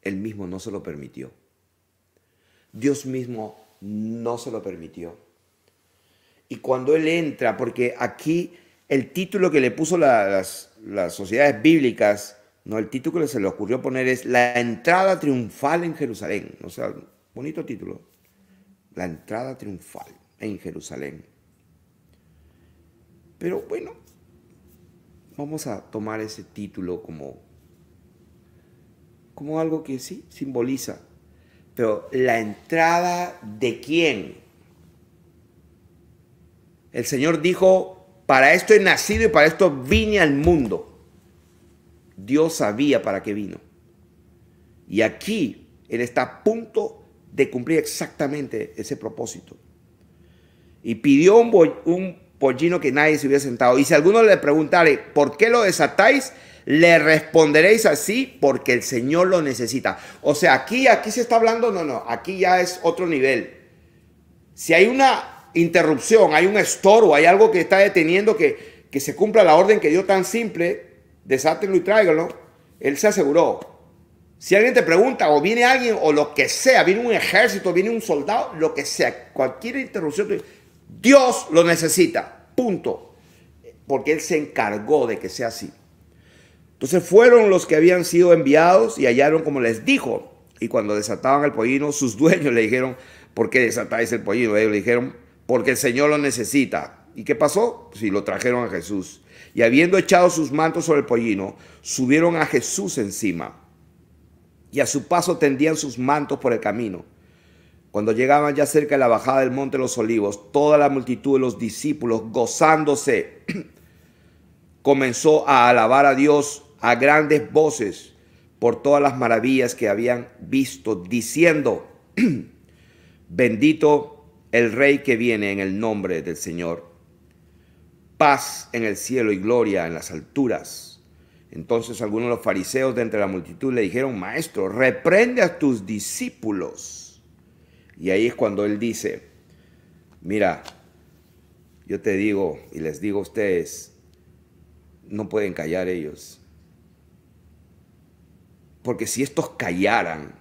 Él mismo no se lo permitió. Dios mismo no se lo permitió. Y cuando él entra, porque aquí el título que le puso las sociedades bíblicas, no, el título que se le ocurrió poner es La entrada triunfal en Jerusalén. O sea, bonito título. La entrada triunfal en Jerusalén. Pero bueno, vamos a tomar ese título como algo que sí simboliza. Pero ¿la entrada de quién? El Señor dijo: para esto he nacido y para esto vine al mundo. Dios sabía para qué vino. Y aquí Él está a punto de cumplir exactamente ese propósito. Y pidió un pollino que nadie se hubiera sentado. Y si alguno le preguntare: ¿por qué lo desatáis?, le responderéis así: porque el Señor lo necesita. O sea, aquí se está hablando, aquí ya es otro nivel. Si hay una interrupción, hay un estorbo, hay algo que está deteniendo que se cumpla la orden que dio tan simple, desátenlo y tráiganlo, él se aseguró. Si alguien te pregunta, o viene alguien, o lo que sea, viene un ejército, viene un soldado, lo que sea, cualquier interrupción, Dios lo necesita, punto. Porque Él se encargó de que sea así. Entonces fueron los que habían sido enviados y hallaron como les dijo. Y cuando desataban el pollino, sus dueños le dijeron: ¿por qué desatáis el pollino? Ellos le dijeron: porque el Señor lo necesita. ¿Y qué pasó? Sí, lo trajeron a Jesús. Y habiendo echado sus mantos sobre el pollino, subieron a Jesús encima. Y a su paso tendían sus mantos por el camino. Cuando llegaban ya cerca de la bajada del monte de los Olivos, toda la multitud de los discípulos, gozándose, comenzó a alabar a Dios a grandes voces por todas las maravillas que habían visto, diciendo: bendito el Rey que viene en el nombre del Señor. Paz en el cielo y gloria en las alturas. Entonces algunos de los fariseos de entre la multitud le dijeron: Maestro, reprende a tus discípulos. Y ahí es cuando él dice: mira, yo te digo y les digo a ustedes, no pueden callar ellos. Porque si estos callaran,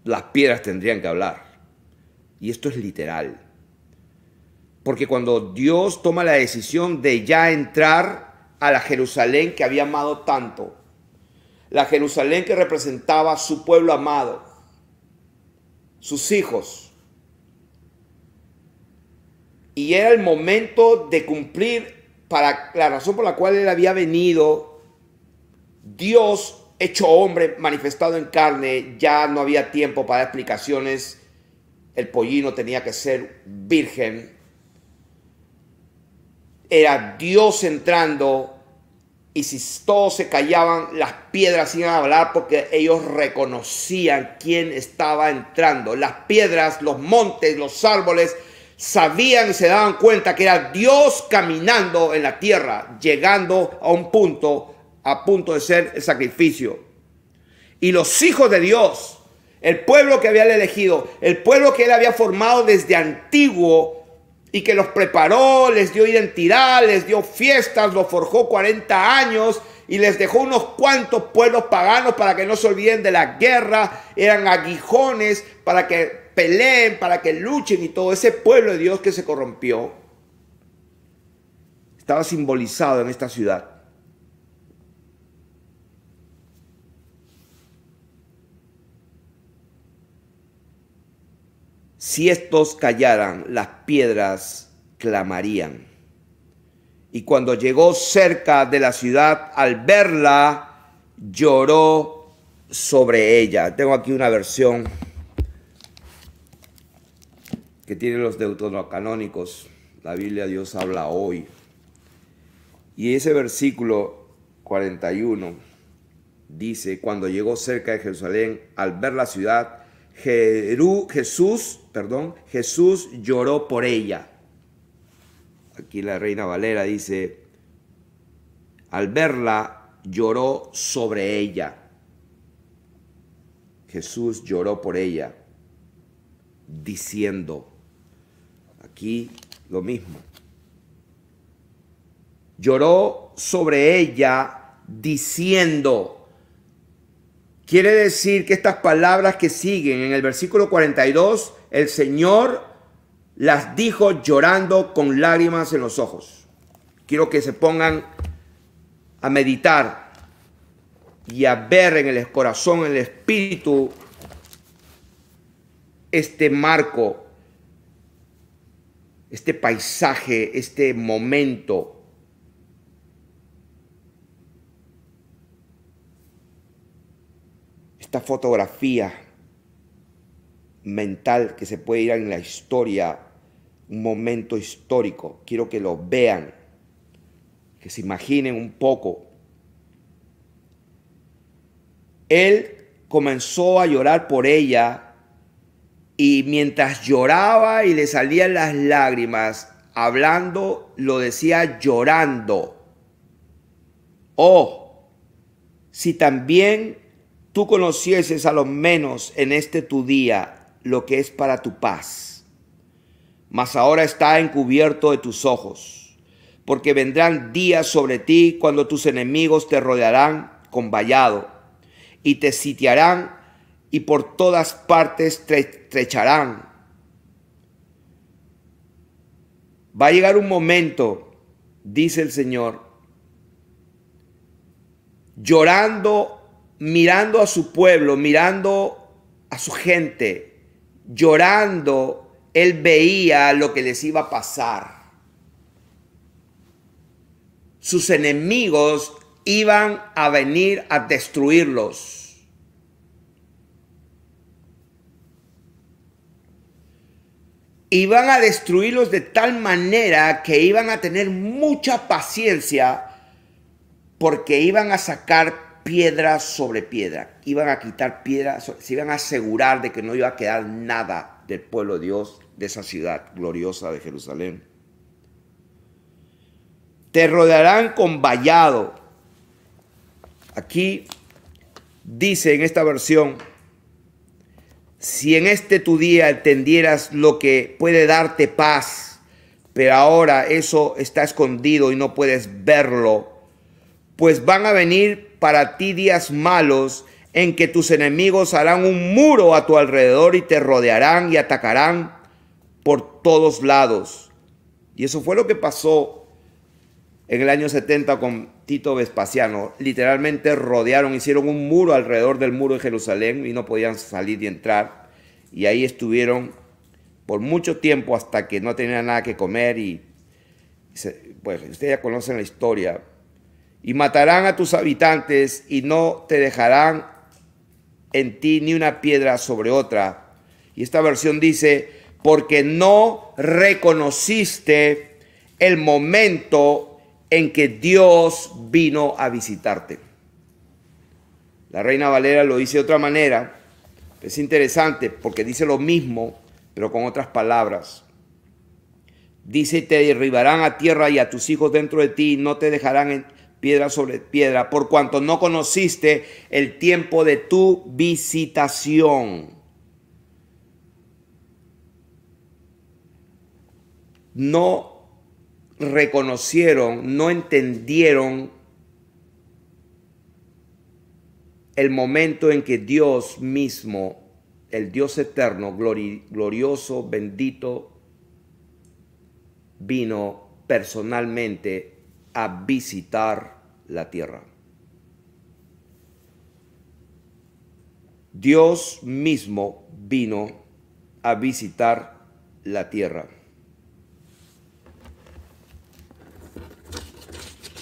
las piedras tendrían que hablar. Y esto es literal. Porque cuando Dios toma la decisión de ya entrar a la Jerusalén que había amado tanto, la Jerusalén que representaba a su pueblo amado, sus hijos, y era el momento de cumplir para la razón por la cual él había venido, Dios hecho hombre, manifestado en carne. Ya no había tiempo para explicaciones. El pollino tenía que ser virgen. Era Dios entrando, y si todos se callaban, las piedras iban a hablar, porque ellos reconocían quién estaba entrando. Las piedras, los montes, los árboles sabían y se daban cuenta que era Dios caminando en la tierra, llegando a un punto, a punto de ser el sacrificio. Y los hijos de Dios, el pueblo que había elegido, el pueblo que él había formado desde antiguo y que los preparó, les dio identidad, les dio fiestas, los forjó 40 años y les dejó unos cuantos pueblos paganos para que no se olviden de la guerra, eran aguijones para que peleen, para que luchen, y todo ese pueblo de Dios que se corrompió estaba simbolizado en esta ciudad. Si estos callaran, las piedras clamarían. Y cuando llegó cerca de la ciudad, al verla, lloró sobre ella. Tengo aquí una versión que tiene los deuterocanónicos. La Biblia Dios habla hoy. Y ese versículo 41 dice, cuando llegó cerca de Jerusalén, al ver la ciudad, Jesús lloró por ella. Aquí la Reina Valera dice, al verla lloró sobre ella. Jesús lloró por ella, diciendo, aquí lo mismo. Lloró sobre ella diciendo. Quiere decir que estas palabras que siguen en el versículo 42, el Señor las dijo llorando con lágrimas en los ojos. Quiero que se pongan a meditar y a ver en el corazón, en el espíritu, este marco, este paisaje, este momento. Esta fotografía mental que se puede ir en la historia, un momento histórico. Quiero que lo vean, que se imaginen un poco. Él comenzó a llorar por ella y mientras lloraba y le salían las lágrimas, hablando, lo decía llorando. Oh, si también tú conocieses a lo menos en este tu día lo que es para tu paz. Mas ahora está encubierto de tus ojos, porque vendrán días sobre ti cuando tus enemigos te rodearán con vallado y te sitiarán y por todas partes te estrecharán. Va a llegar un momento, dice el Señor, llorando, mirando a su pueblo, mirando a su gente, llorando, él veía lo que les iba a pasar. Sus enemigos iban a venir a destruirlos. Iban a destruirlos de tal manera que iban a tener mucha paciencia porque iban a sacar piedra sobre piedra. Iban a quitar piedras, se iban a asegurar de que no iba a quedar nada del pueblo de Dios, de esa ciudad gloriosa de Jerusalén. Te rodearán con vallado. Aquí dice en esta versión, si en este tu día entendieras lo que puede darte paz, pero ahora eso está escondido y no puedes verlo, pues van a venir para ti días malos en que tus enemigos harán un muro a tu alrededor y te rodearán y atacarán por todos lados. Y eso fue lo que pasó en el año 70 con Tito Vespasiano. Literalmente rodearon, hicieron un muro alrededor del muro de Jerusalén y no podían salir y entrar. Y ahí estuvieron por mucho tiempo hasta que no tenían nada que comer. Pues ustedes ya conocen la historia. Y matarán a tus habitantes y no te dejarán en ti ni una piedra sobre otra. Y esta versión dice, porque no reconociste el momento en que Dios vino a visitarte. La Reina Valera lo dice de otra manera. Es interesante porque dice lo mismo, pero con otras palabras. Dice, te derribarán a tierra y a tus hijos dentro de ti, no te dejarán en piedra sobre piedra, por cuanto no conociste el tiempo de tu visitación. No reconocieron, no entendieron el momento en que Dios mismo, el Dios eterno, glorioso, bendito, vino personalmente a visitar la tierra. Dios mismo vino a visitar la tierra.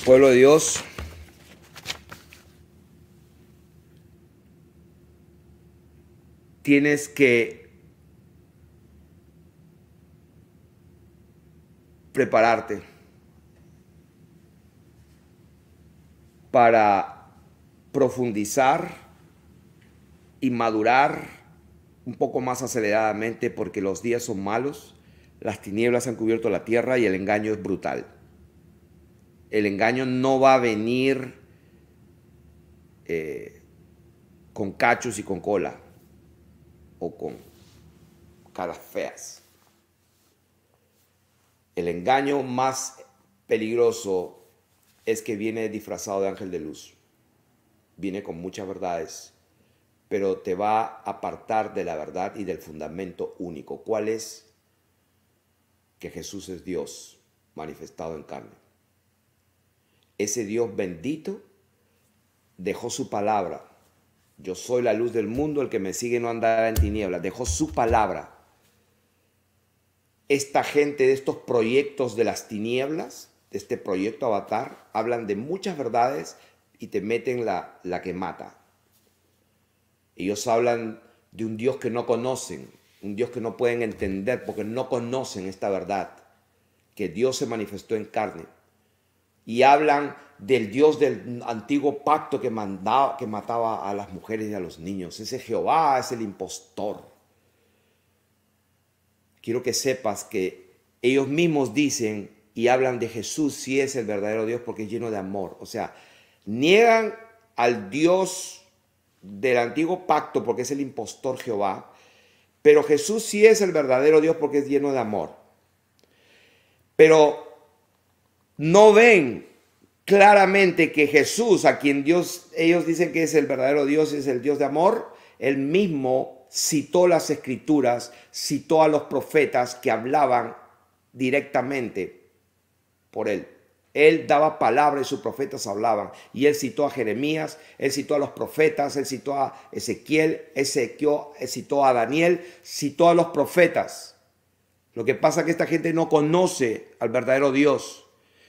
Pueblo de Dios, tienes que prepararte para profundizar y madurar un poco más aceleradamente, porque los días son malos, las tinieblas han cubierto la tierra y el engaño es brutal. El engaño no va a venir con cachos y con cola o con caras feas. El engaño más peligroso es que viene disfrazado de ángel de luz. Viene con muchas verdades, pero te va a apartar de la verdad y del fundamento único. ¿Cuál es? Que Jesús es Dios manifestado en carne. Ese Dios bendito dejó su palabra. Yo soy la luz del mundo, el que me sigue no andará en tinieblas. Dejó su palabra. Esta gente de estos proyectos de las tinieblas, de este proyecto Avatar, hablan de muchas verdades y te meten la que mata. Ellos hablan de un Dios que no conocen, un Dios que no pueden entender porque no conocen esta verdad, que Dios se manifestó en carne. Y hablan del Dios del antiguo pacto que mataba a las mujeres y a los niños. Ese Jehová es el impostor. Quiero que sepas que ellos mismos dicen y hablan de Jesús, sí es el verdadero Dios porque es lleno de amor. O sea, niegan al Dios del antiguo pacto porque es el impostor Jehová, pero Jesús sí es el verdadero Dios porque es lleno de amor. Pero no ven claramente que Jesús, a quien ellos dicen que es el verdadero Dios, es el Dios de amor. Él mismo citó las escrituras, citó a los profetas que hablaban directamente por él. Él daba palabras y sus profetas hablaban. Y él citó a Jeremías, él citó a los profetas, él citó a Ezequiel, citó a Daniel, citó a los profetas. Lo que pasa es que esta gente no conoce al verdadero Dios.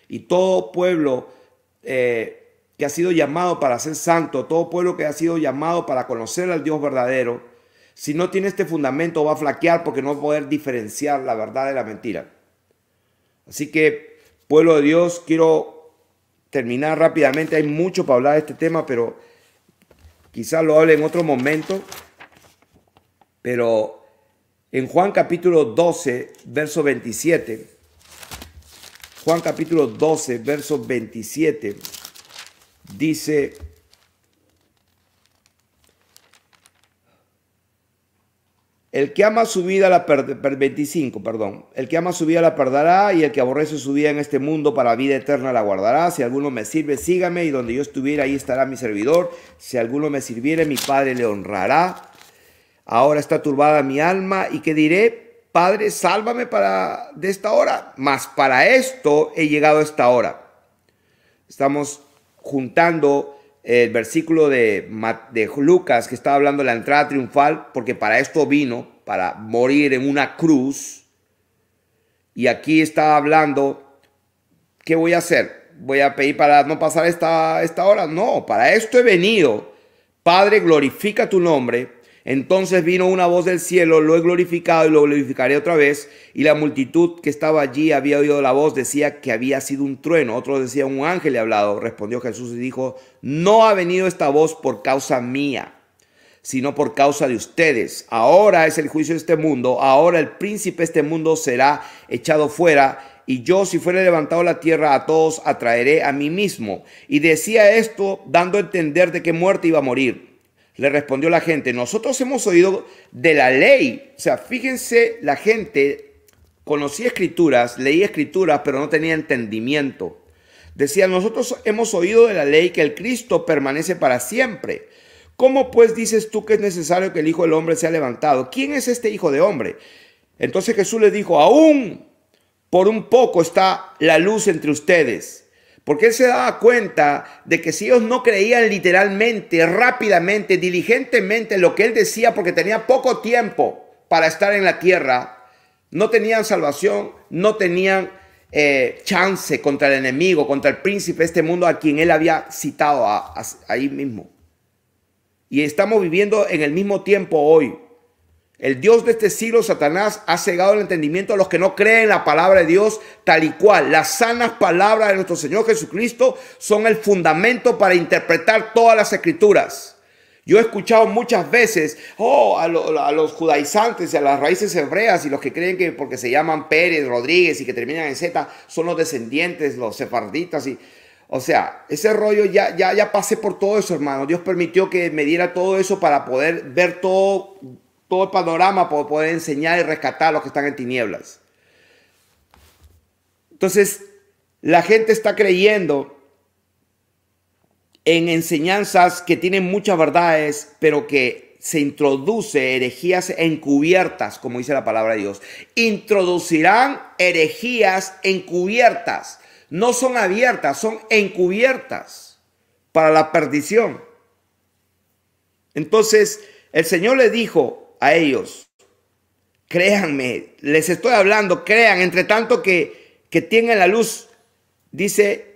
Y todo pueblo que ha sido llamado para ser santo, todo pueblo que ha sido llamado para conocer al Dios verdadero, si no tiene este fundamento va a flaquear porque no va a poder diferenciar la verdad de la mentira. Así que, pueblo de Dios, quiero terminar rápidamente. Hay mucho para hablar de este tema, pero quizás lo hable en otro momento. Pero en Juan capítulo 12, verso 27, Juan capítulo 12, verso 27, dice: el que ama su vida la perderá, 25, perdón. El que ama su vida la perderá, y el que aborrece su vida en este mundo para vida eterna la guardará. Si alguno me sirve, sígame, y donde yo estuviera, ahí estará mi servidor. Si alguno me sirviere, mi Padre le honrará. Ahora está turbada mi alma, ¿y qué diré? Padre, sálvame de esta hora. Mas para esto he llegado a esta hora. Estamos juntando el versículo de Lucas que estaba hablando de la entrada triunfal, porque para esto vino, para morir en una cruz. Y aquí está hablando, ¿qué voy a hacer? ¿Voy a pedir para no pasar esta hora? No, para esto he venido. Padre, glorifica tu nombre. Entonces vino una voz del cielo: lo he glorificado y lo glorificaré otra vez. Y la multitud que estaba allí había oído la voz, decía que había sido un trueno. Otros decían: un ángel le ha hablado. Respondió Jesús y dijo: no ha venido esta voz por causa mía, sino por causa de ustedes. Ahora es el juicio de este mundo, ahora el príncipe de este mundo será echado fuera, y yo, si fuere levantado la tierra, a todos atraeré a mí mismo. Y decía esto dando a entender de qué muerte iba a morir. Le respondió la gente, nosotros hemos oído de la ley. O sea, fíjense, la gente conocía escrituras, leía escrituras, pero no tenía entendimiento. Decía, nosotros hemos oído de la ley que el Cristo permanece para siempre. ¿Cómo pues dices tú que es necesario que el Hijo del Hombre sea levantado? ¿Quién es este Hijo de Hombre? Entonces Jesús les dijo, aún por un poco está la luz entre ustedes. Porque él se daba cuenta de que si ellos no creían literalmente, rápidamente, diligentemente lo que él decía, porque tenía poco tiempo para estar en la tierra, no tenían salvación, no tenían chance contra el enemigo, contra el príncipe de este mundo a quien él había citado ahí mismo. Y estamos viviendo en el mismo tiempo hoy. El Dios de este siglo, Satanás, ha cegado el entendimiento a los que no creen la palabra de Dios tal y cual. Las sanas palabras de nuestro Señor Jesucristo son el fundamento para interpretar todas las escrituras. Yo he escuchado muchas veces a los judaizantes y a las raíces hebreas y los que creen que porque se llaman Pérez, Rodríguez y que terminan en Z son los descendientes, los sefarditas. O sea, ese rollo ya pasé por todo eso, hermano. Dios permitió que me diera todo eso para poder ver todo el panorama, para poder enseñar y rescatar a los que están en tinieblas. Entonces, la gente está creyendo en enseñanzas que tienen muchas verdades, pero que se introduce herejías encubiertas, como dice la palabra de Dios. Introducirán herejías encubiertas. No son abiertas, son encubiertas para la perdición. Entonces, el Señor le dijo a ellos, créanme, les estoy hablando, crean, entre tanto que tengan la luz. Dice,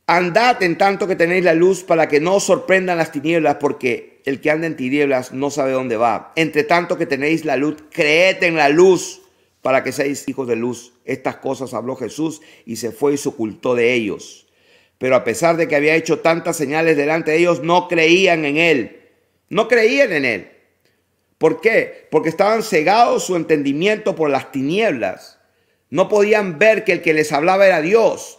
andad en tanto que tenéis la luz para que no os sorprendan las tinieblas, porque el que anda en tinieblas no sabe dónde va. Entre tanto que tenéis la luz, creed en la luz para que seáis hijos de luz. Estas cosas habló Jesús y se fue y se ocultó de ellos. Pero a pesar de que había hecho tantas señales delante de ellos, no creían en él. No creían en él. ¿Por qué? Porque estaban cegados su entendimiento por las tinieblas. No podían ver que el que les hablaba era Dios.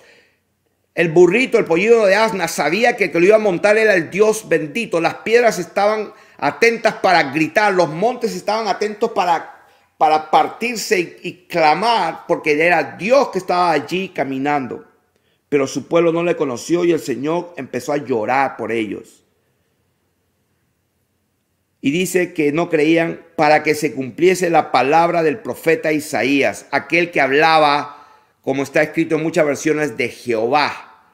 El burrito, el pollito de asna, sabía que el que lo iba a montar era el Dios bendito. Las piedras estaban atentas para gritar. Los montes estaban atentos para partirse y clamar, porque era Dios que estaba allí caminando. Pero su pueblo no le conoció y el Señor empezó a llorar por ellos. Y dice que no creían para que se cumpliese la palabra del profeta Isaías, aquel que hablaba, como está escrito en muchas versiones, de Jehová,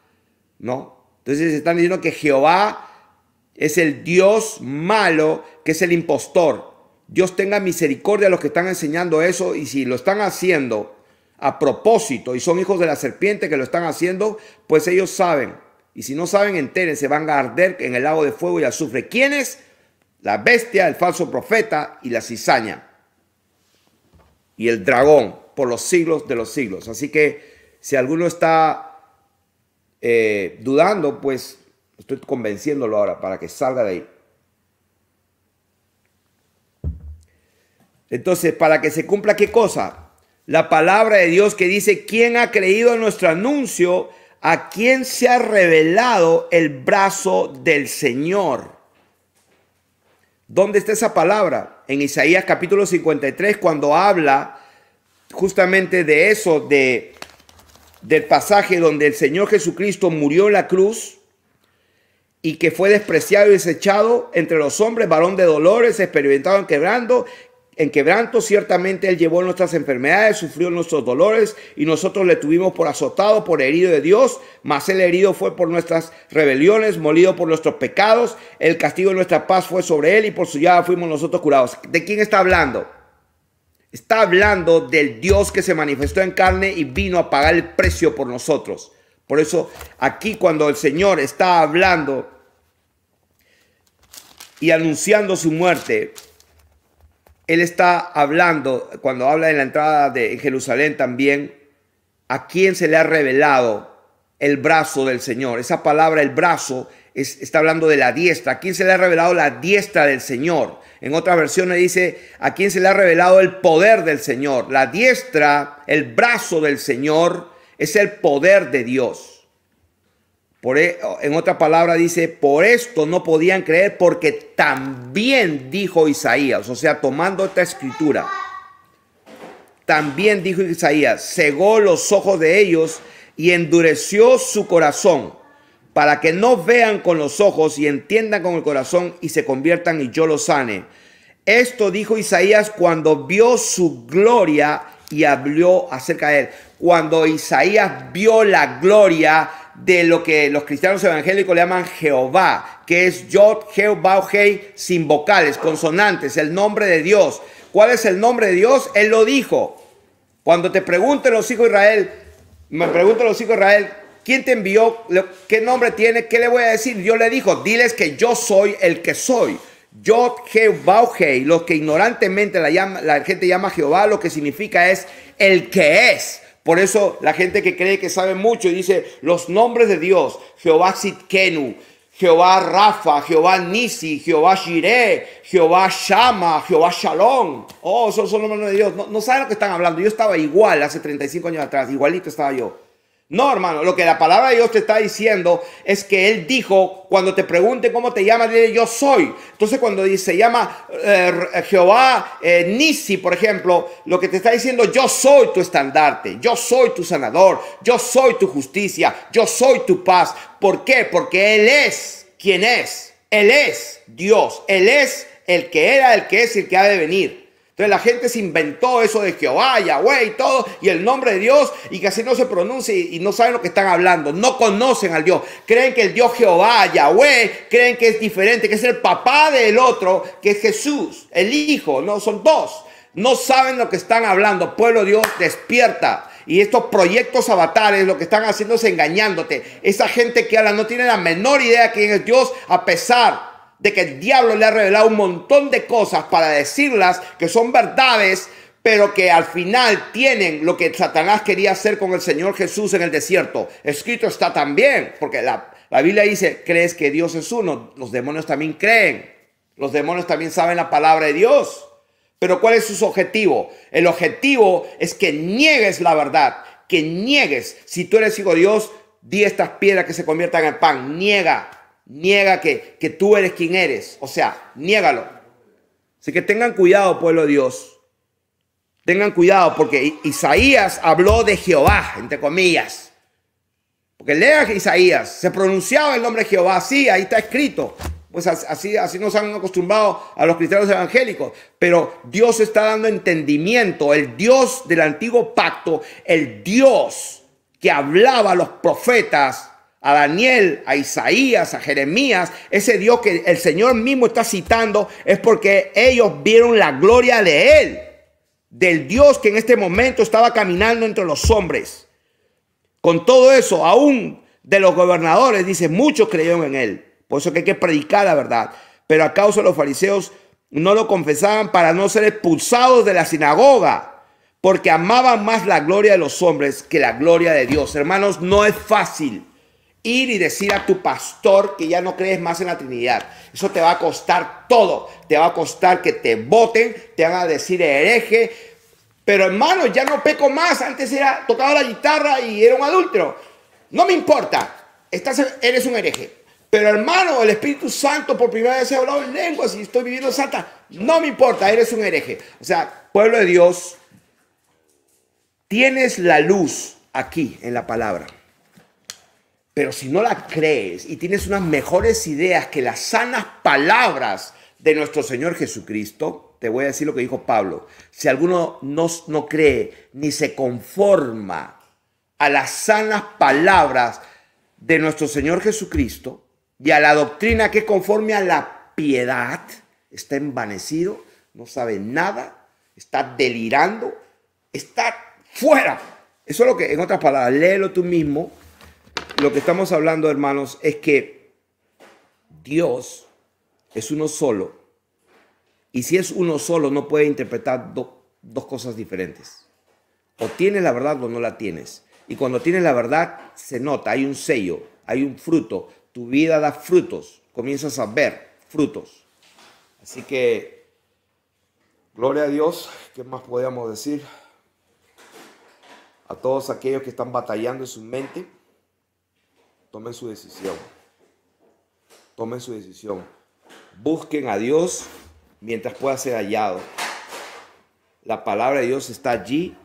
¿no? Entonces están diciendo que Jehová es el Dios malo, que es el impostor. Dios tenga misericordia a los que están enseñando eso, y si lo están haciendo a propósito y son hijos de la serpiente que lo están haciendo, pues ellos saben. Y si no saben, entérense, van a arder en el lago de fuego y azufre. ¿Quiénes? La bestia, el falso profeta y la cizaña y el dragón por los siglos de los siglos. Así que si alguno está dudando, pues estoy convenciéndolo ahora para que salga de ahí. Entonces, para que se cumpla ¿qué cosa? La palabra de Dios que dice, ¿quién ha creído en nuestro anuncio? ¿A quién se ha revelado el brazo del Señor? ¿Dónde está esa palabra? En Isaías capítulo 53, cuando habla justamente de eso, del pasaje donde el Señor Jesucristo murió en la cruz y que fue despreciado y desechado entre los hombres, varón de dolores, experimentado en quebranto, ciertamente él llevó nuestras enfermedades, sufrió nuestros dolores y nosotros le tuvimos por azotado, por herido de Dios, mas el herido fue por nuestras rebeliones, molido por nuestros pecados, el castigo de nuestra paz fue sobre él y por su llaga fuimos nosotros curados. ¿De quién está hablando? Está hablando del Dios que se manifestó en carne y vino a pagar el precio por nosotros. Por eso aquí cuando el Señor está hablando y anunciando su muerte, Él está hablando, cuando habla en la entrada de Jerusalén también, a quién se le ha revelado el brazo del Señor. Esa palabra, el brazo, está hablando de la diestra. ¿A quién se le ha revelado la diestra del Señor? En otras versiones dice, ¿a quién se le ha revelado el poder del Señor? La diestra, el brazo del Señor, es el poder de Dios. En otra palabra dice, por esto no podían creer, porque también dijo Isaías, o sea, tomando esta escritura, también dijo Isaías, cegó los ojos de ellos y endureció su corazón, para que no vean con los ojos y entiendan con el corazón y se conviertan y yo los sane. Esto dijo Isaías cuando vio su gloria y habló acerca de él. Cuando Isaías vio la gloria de lo que los cristianos evangélicos le llaman Jehová, que es Yod, Heu, Bau, Hei, sin vocales, consonantes, el nombre de Dios. ¿Cuál es el nombre de Dios? Él lo dijo. Cuando te pregunten los hijos de Israel, me preguntan los hijos de Israel, ¿quién te envió? ¿Qué nombre tiene? ¿Qué le voy a decir? Dios le dijo, diles que yo soy el que soy. Yod, Heu, Bau, Hei, lo que ignorantemente la gente llama Jehová, lo que significa es el que es. Por eso la gente que cree que sabe mucho y dice los nombres de Dios, Jehová Tsidkenu, Jehová Rafa, Jehová Nisi, Jehová Jireh, Jehová Shama, Jehová Shalom. Oh, esos son los nombres de Dios. No saben lo que están hablando. Yo estaba igual hace 35 años atrás, igualito estaba yo. No, hermano, lo que la palabra de Dios te está diciendo es que Él dijo, cuando te pregunten cómo te llamas, dile yo soy. Entonces cuando dice, se llama Jehová Nisi, por ejemplo, lo que te está diciendo, yo soy tu estandarte, yo soy tu sanador, yo soy tu justicia, yo soy tu paz. ¿Por qué? Porque Él es quien es. Él es Dios, Él es el que era, el que es y el que ha de venir. Entonces la gente se inventó eso de Jehová, Yahweh y todo, y el nombre de Dios, y que así no se pronuncia y no saben lo que están hablando. No conocen al Dios. Creen que el Dios Jehová, Yahweh, creen que es diferente, que es el papá del otro, que es Jesús, el Hijo. No, son dos. No saben lo que están hablando. Pueblo de Dios, despierta. Y estos proyectos avatares lo que están haciendo es engañándote. Esa gente que habla no tiene la menor idea quién es Dios, a pesar de que el diablo le ha revelado un montón de cosas para decirlas que son verdades, pero que al final tienen lo que Satanás quería hacer con el Señor Jesús en el desierto. Escrito está también, porque la Biblia dice, ¿crees que Dios es uno? Los demonios también creen. Los demonios también saben la palabra de Dios. Pero ¿cuál es su objetivo? El objetivo es que niegues la verdad, que niegues. Si tú eres hijo de Dios, di estas piedras que se conviertan en pan. Niega que tú eres quien eres. O sea, niégalo. Así que tengan cuidado, pueblo de Dios. Tengan cuidado porque Isaías habló de Jehová, entre comillas. Porque lea Isaías, se pronunciaba el nombre de Jehová. Sí, ahí está escrito. Pues así nos han acostumbrado a los cristianos evangélicos. Pero Dios está dando entendimiento. El Dios del antiguo pacto, el Dios que hablaba a los profetas, a Daniel, a Isaías, a Jeremías, ese Dios que el Señor mismo está citando, es porque ellos vieron la gloria de Él, del Dios que en este momento estaba caminando entre los hombres. Con todo eso, aún de los gobernadores, dice, muchos creyeron en Él. Por eso que hay que predicar la verdad. Pero a causa de los fariseos no lo confesaban para no ser expulsados de la sinagoga, porque amaban más la gloria de los hombres que la gloria de Dios. Hermanos, no es fácil ir y decir a tu pastor que ya no crees más en la Trinidad. Eso te va a costar todo. Te va a costar que te voten, te van a decir hereje. Pero hermano, ya no peco más. Antes tocaba la guitarra y era un adúltero. No me importa. Eres un hereje. Pero hermano, el Espíritu Santo por primera vez ha hablado en lenguas y estoy viviendo santa. No me importa, eres un hereje. O sea, pueblo de Dios, tienes la luz aquí en la palabra. Pero si no la crees y tienes unas mejores ideas que las sanas palabras de nuestro Señor Jesucristo, te voy a decir lo que dijo Pablo. Si alguno no cree ni se conforma a las sanas palabras de nuestro Señor Jesucristo y a la doctrina que es conforme a la piedad, está envanecido, no sabe nada, está delirando, está fuera. Eso es lo que, en otras palabras, léelo tú mismo. Lo que estamos hablando, hermanos, es que Dios es uno solo. Y si es uno solo, no puede interpretar dos cosas diferentes. O tienes la verdad o no la tienes. Y cuando tienes la verdad, se nota, hay un sello, hay un fruto. tu vida da frutos, comienzas a ver frutos. Así que, gloria a Dios, ¿qué más podríamos decir? A todos aquellos que están batallando en su mente, tomen su decisión. Tomen su decisión. Busquen a Dios mientras pueda ser hallado. La palabra de Dios está allí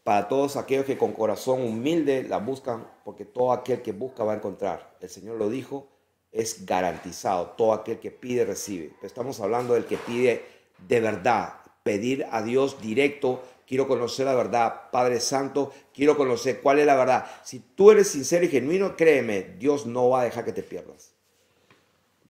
para todos aquellos que con corazón humilde la buscan, porque todo aquel que busca va a encontrar. El Señor lo dijo, es garantizado. Todo aquel que pide, recibe. Pero estamos hablando del que pide de verdad. Pedir a Dios directo. Quiero conocer la verdad. Padre Santo, quiero conocer cuál es la verdad. Si tú eres sincero y genuino, créeme, Dios no va a dejar que te pierdas.